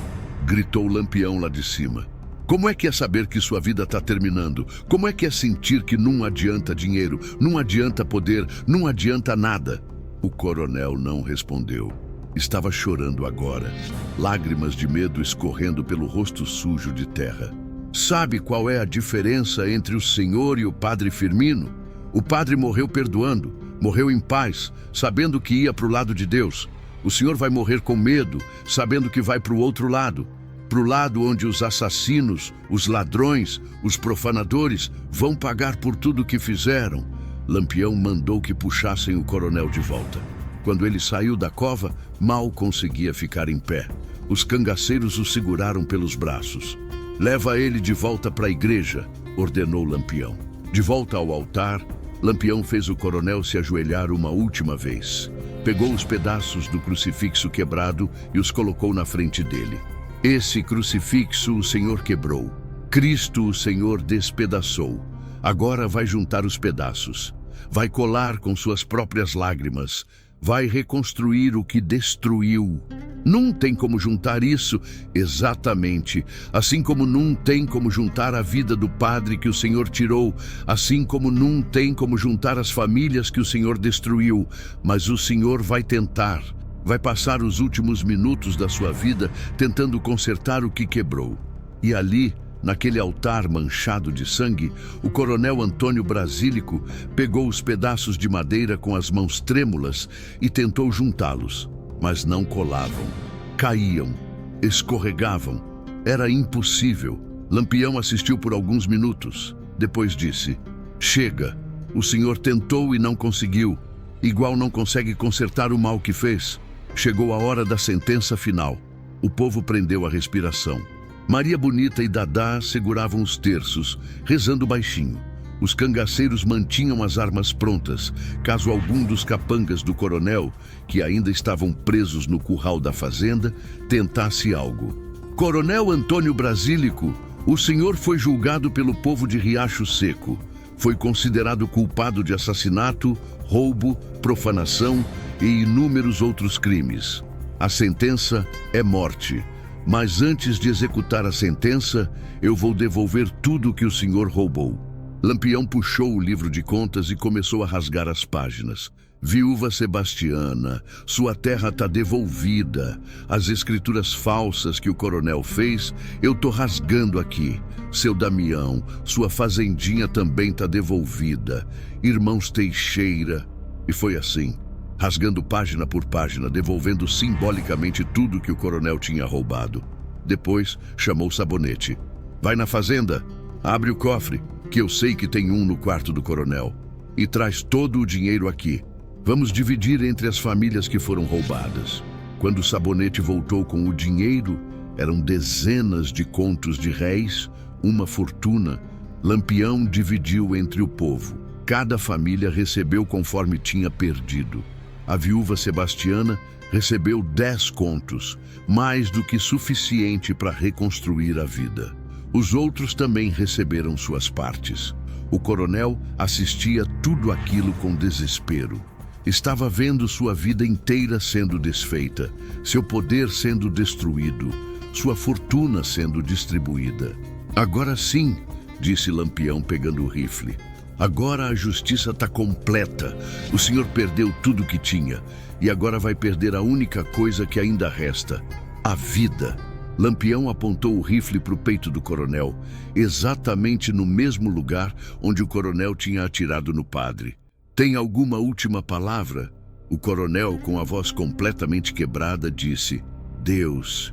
gritou Lampião lá de cima. "Como é que é saber que sua vida está terminando? Como é que é sentir que não adianta dinheiro, não adianta poder, não adianta nada?" O coronel não respondeu. Estava chorando agora, lágrimas de medo escorrendo pelo rosto sujo de terra. "Sabe qual é a diferença entre o senhor e o padre Firmino? O padre morreu perdoando, morreu em paz, sabendo que ia para o lado de Deus. O senhor vai morrer com medo, sabendo que vai para o outro lado. Para o lado onde os assassinos, os ladrões, os profanadores vão pagar por tudo o que fizeram." Lampião mandou que puxassem o coronel de volta. Quando ele saiu da cova, mal conseguia ficar em pé. Os cangaceiros o seguraram pelos braços. "Leva ele de volta para a igreja", ordenou Lampião. De volta ao altar, Lampião fez o coronel se ajoelhar uma última vez. Pegou os pedaços do crucifixo quebrado e os colocou na frente dele. "Esse crucifixo o Senhor quebrou. Cristo o Senhor despedaçou. Agora vai juntar os pedaços. Vai colar com suas próprias lágrimas. Vai reconstruir o que destruiu. Não tem como juntar isso exatamente, assim como não tem como juntar a vida do padre que o Senhor tirou, assim como não tem como juntar as famílias que o Senhor destruiu, mas o Senhor vai tentar. Vai passar os últimos minutos da sua vida tentando consertar o que quebrou." E ali, naquele altar manchado de sangue, o coronel Antônio Brasílico pegou os pedaços de madeira com as mãos trêmulas e tentou juntá-los, mas não colavam. Caíam, escorregavam. Era impossível. Lampião assistiu por alguns minutos. Depois disse: "Chega. O senhor tentou e não conseguiu. Igual não consegue consertar o mal que fez. Chegou a hora da sentença final." O povo prendeu a respiração. Maria Bonita e Dadá seguravam os terços, rezando baixinho. Os cangaceiros mantinham as armas prontas, caso algum dos capangas do coronel, que ainda estavam presos no curral da fazenda, tentasse algo. "Coronel Antônio Brasílico, o senhor foi julgado pelo povo de Riacho Seco. Foi considerado culpado de assassinato, roubo, profanação e inúmeros outros crimes. A sentença é morte. Mas antes de executar a sentença, eu vou devolver tudo que o senhor roubou." Lampião puxou o livro de contas e começou a rasgar as páginas. "Viúva Sebastiana, sua terra está devolvida. As escrituras falsas que o coronel fez, eu tô rasgando aqui. Seu Damião, sua fazendinha também está devolvida. Irmãos Teixeira." E foi assim, rasgando página por página, devolvendo simbolicamente tudo que o coronel tinha roubado. Depois chamou Sabonete. "Vai na fazenda, abre o cofre, que eu sei que tem um no quarto do coronel, e traz todo o dinheiro aqui. Vamos dividir entre as famílias que foram roubadas." Quando Sabonete voltou com o dinheiro, eram dezenas de contos de réis, uma fortuna. Lampião dividiu entre o povo. Cada família recebeu conforme tinha perdido. A viúva Sebastiana recebeu 10 contos, mais do que suficiente para reconstruir a vida. Os outros também receberam suas partes. O coronel assistia tudo aquilo com desespero. Estava vendo sua vida inteira sendo desfeita, seu poder sendo destruído, sua fortuna sendo distribuída. "Agora sim", disse Lampião pegando o rifle. "Agora a justiça está completa. O senhor perdeu tudo o que tinha e agora vai perder a única coisa que ainda resta: a vida." Lampião apontou o rifle para o peito do coronel, exatamente no mesmo lugar onde o coronel tinha atirado no padre. "Tem alguma última palavra?" O coronel, com a voz completamente quebrada, disse: Deus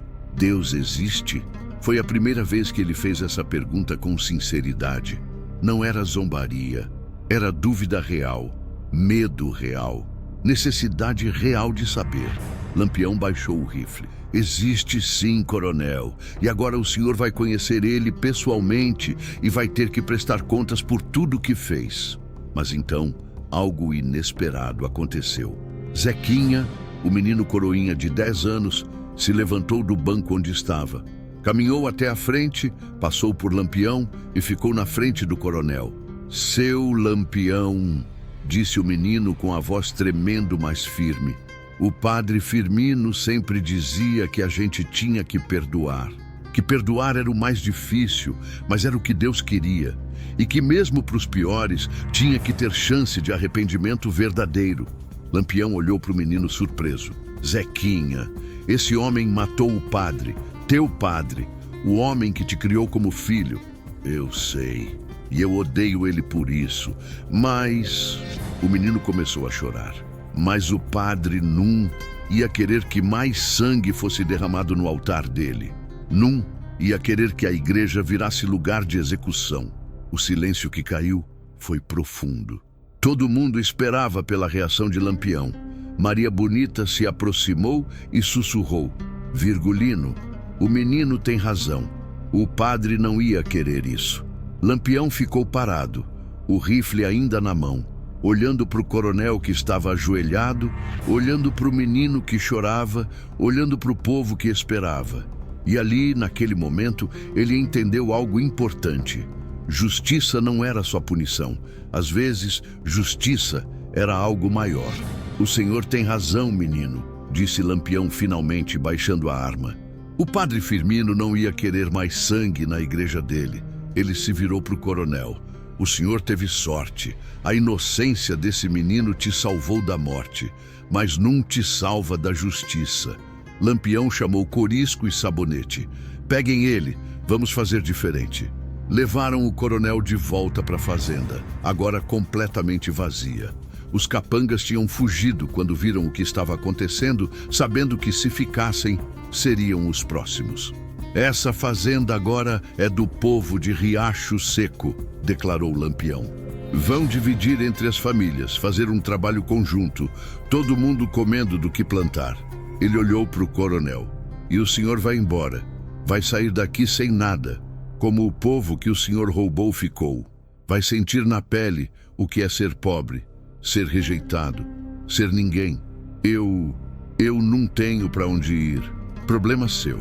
existe?" Foi a primeira vez que ele fez essa pergunta com sinceridade. Não era zombaria, era dúvida real, medo real, necessidade real de saber. Lampião baixou o rifle. Existe sim, coronel, e agora o senhor vai conhecer ele pessoalmente e vai ter que prestar contas por tudo que fez. Mas então, algo inesperado aconteceu. Zequinha, o menino coroinha de 10 anos, se levantou do banco onde estava. Caminhou até a frente, passou por Lampião e ficou na frente do coronel. Seu Lampião, disse o menino com a voz tremendo, mas firme. O padre Firmino sempre dizia que a gente tinha que perdoar. Que perdoar era o mais difícil, mas era o que Deus queria. E que mesmo para os piores, tinha que ter chance de arrependimento verdadeiro. Lampião olhou para o menino surpreso. Zequinha, esse homem matou o padre, teu padre, o homem que te criou como filho. Eu sei, e eu odeio ele por isso, mas... O menino começou a chorar. Mas o padre Num ia querer que mais sangue fosse derramado no altar dele. Num ia querer que a igreja virasse lugar de execução. O silêncio que caiu foi profundo. Todo mundo esperava pela reação de Lampião. Maria Bonita se aproximou e sussurrou. Virgulino, o menino tem razão. O padre não ia querer isso. Lampião ficou parado, o rifle ainda na mão, olhando para o coronel que estava ajoelhado, olhando para o menino que chorava, olhando para o povo que esperava. E ali, naquele momento, ele entendeu algo importante. Justiça não era só punição. Às vezes, justiça era algo maior. O senhor tem razão, menino, disse Lampião finalmente, baixando a arma. O padre Firmino não ia querer mais sangue na igreja dele. Ele se virou para o coronel. O senhor teve sorte. A inocência desse menino te salvou da morte, mas não te salva da justiça. Lampião chamou Corisco e Sabonete. Peguem ele, vamos fazer diferente. Levaram o coronel de volta para a fazenda, agora completamente vazia. Os capangas tinham fugido quando viram o que estava acontecendo, sabendo que se ficassem, seriam os próximos. Essa fazenda agora é do povo de Riacho Seco, declarou Lampião. Vão dividir entre as famílias, fazer um trabalho conjunto, todo mundo comendo do que plantar. Ele olhou para o coronel. E o senhor vai embora. Vai sair daqui sem nada, como o povo que o senhor roubou ficou. Vai sentir na pele o que é ser pobre, ser rejeitado, ser ninguém. Eu não tenho para onde ir. Problema seu.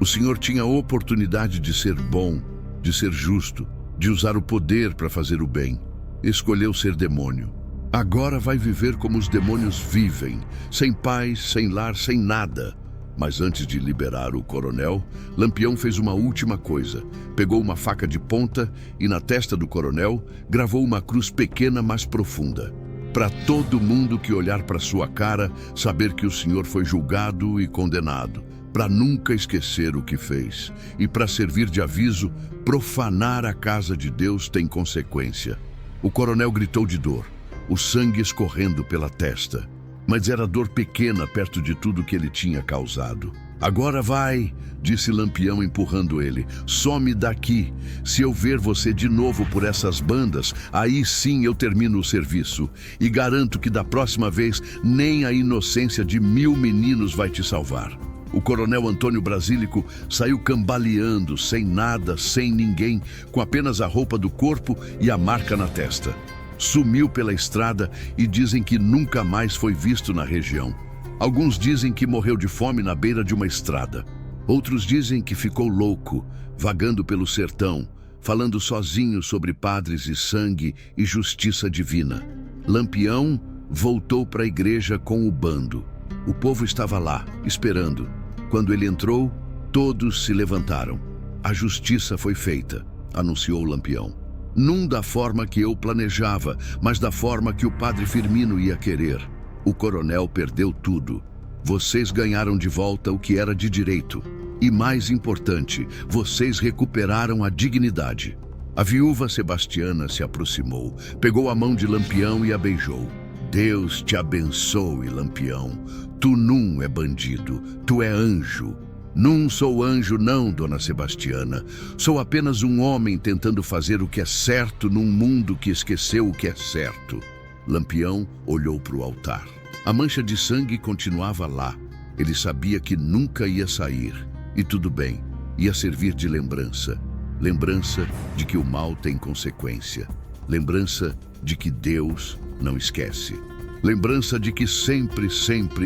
O senhor tinha a oportunidade de ser bom, de ser justo, de usar o poder para fazer o bem. Escolheu ser demônio. Agora vai viver como os demônios vivem, sem paz, sem lar, sem nada. Mas antes de liberar o coronel, Lampião fez uma última coisa. Pegou uma faca de ponta e na testa do coronel gravou uma cruz pequena, mas profunda. Para todo mundo que olhar para sua cara, saber que o senhor foi julgado e condenado. Para nunca esquecer o que fez. E para servir de aviso, profanar a casa de Deus tem consequência. O coronel gritou de dor, o sangue escorrendo pela testa. Mas era dor pequena perto de tudo que ele tinha causado. Agora vai, disse Lampião empurrando ele. Some daqui. Se eu ver você de novo por essas bandas, aí sim eu termino o serviço. E garanto que da próxima vez nem a inocência de 1000 meninos vai te salvar. O coronel Antônio Brasílico saiu cambaleando, sem nada, sem ninguém, com apenas a roupa do corpo e a marca na testa. Sumiu pela estrada e dizem que nunca mais foi visto na região. Alguns dizem que morreu de fome na beira de uma estrada. Outros dizem que ficou louco, vagando pelo sertão, falando sozinho sobre padres e sangue e justiça divina. Lampião voltou para a igreja com o bando. O povo estava lá, esperando. Quando ele entrou, todos se levantaram. A justiça foi feita, anunciou Lampião. Não da forma que eu planejava, mas da forma que o padre Firmino ia querer. O coronel perdeu tudo. Vocês ganharam de volta o que era de direito. E mais importante, vocês recuperaram a dignidade. A viúva Sebastiana se aproximou, pegou a mão de Lampião e a beijou. Deus te abençoe, Lampião. Tu não é bandido, tu é anjo. Não sou anjo não, dona Sebastiana. Sou apenas um homem tentando fazer o que é certo num mundo que esqueceu o que é certo. Lampião olhou para o altar. A mancha de sangue continuava lá. Ele sabia que nunca ia sair. E tudo bem, ia servir de lembrança. Lembrança de que o mal tem consequência. Lembrança de que Deus não esquece. Lembrança de que sempre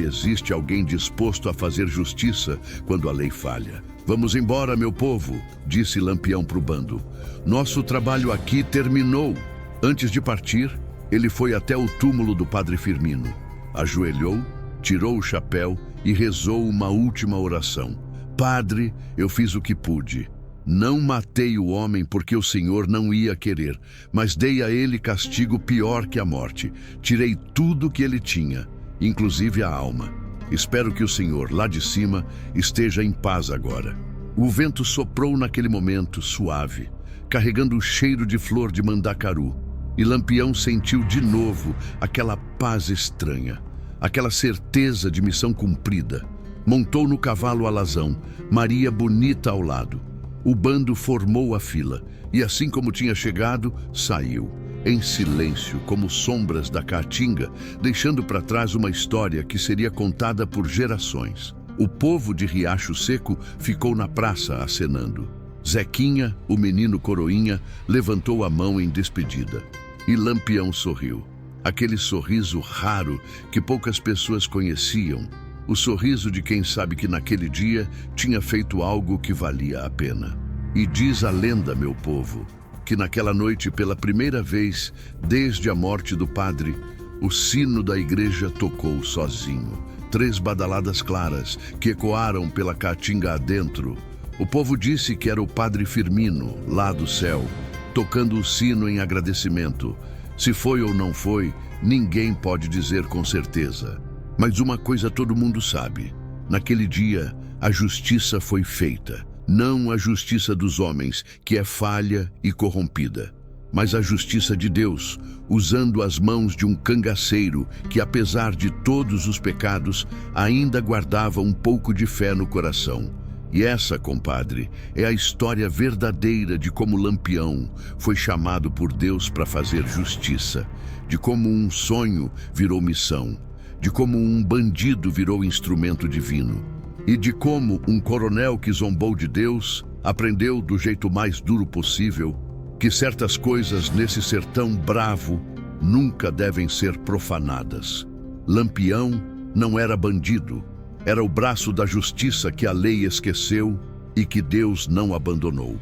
existe alguém disposto a fazer justiça quando a lei falha. Vamos embora, meu povo, disse Lampião para o bando. Nosso trabalho aqui terminou. Antes de partir, ele foi até o túmulo do padre Firmino. Ajoelhou, tirou o chapéu e rezou uma última oração. Padre, eu fiz o que pude. Não matei o homem porque o Senhor não ia querer, mas dei a ele castigo pior que a morte. Tirei tudo que ele tinha, inclusive a alma. Espero que o Senhor, lá de cima, esteja em paz agora. O vento soprou naquele momento, suave, carregando o cheiro de flor de mandacaru. E Lampião sentiu de novo aquela paz estranha, aquela certeza de missão cumprida. Montou no cavalo alazão, Maria bonita ao lado. O bando formou a fila e, assim como tinha chegado, saiu, em silêncio, como sombras da caatinga, deixando para trás uma história que seria contada por gerações. O povo de Riacho Seco ficou na praça acenando. Zequinha, o menino coroinha, levantou a mão em despedida. E Lampião sorriu. Aquele sorriso raro que poucas pessoas conheciam. O sorriso de quem sabe que naquele dia tinha feito algo que valia a pena. E diz a lenda, meu povo, que naquela noite, pela primeira vez desde a morte do padre, o sino da igreja tocou sozinho. 3 badaladas claras que ecoaram pela caatinga adentro. O povo disse que era o padre Firmino, lá do céu, tocando o sino em agradecimento. Se foi ou não foi, ninguém pode dizer com certeza. Mas uma coisa todo mundo sabe. Naquele dia, a justiça foi feita. Não a justiça dos homens, que é falha e corrompida, mas a justiça de Deus, usando as mãos de um cangaceiro que, apesar de todos os pecados, ainda guardava um pouco de fé no coração. E essa, compadre, é a história verdadeira de como Lampião foi chamado por Deus para fazer justiça, de como um sonho virou missão, de como um bandido virou instrumento divino, e de como um coronel que zombou de Deus aprendeu do jeito mais duro possível que certas coisas nesse sertão bravo nunca devem ser profanadas. Lampião não era bandido, era o braço da justiça que a lei esqueceu e que Deus não abandonou.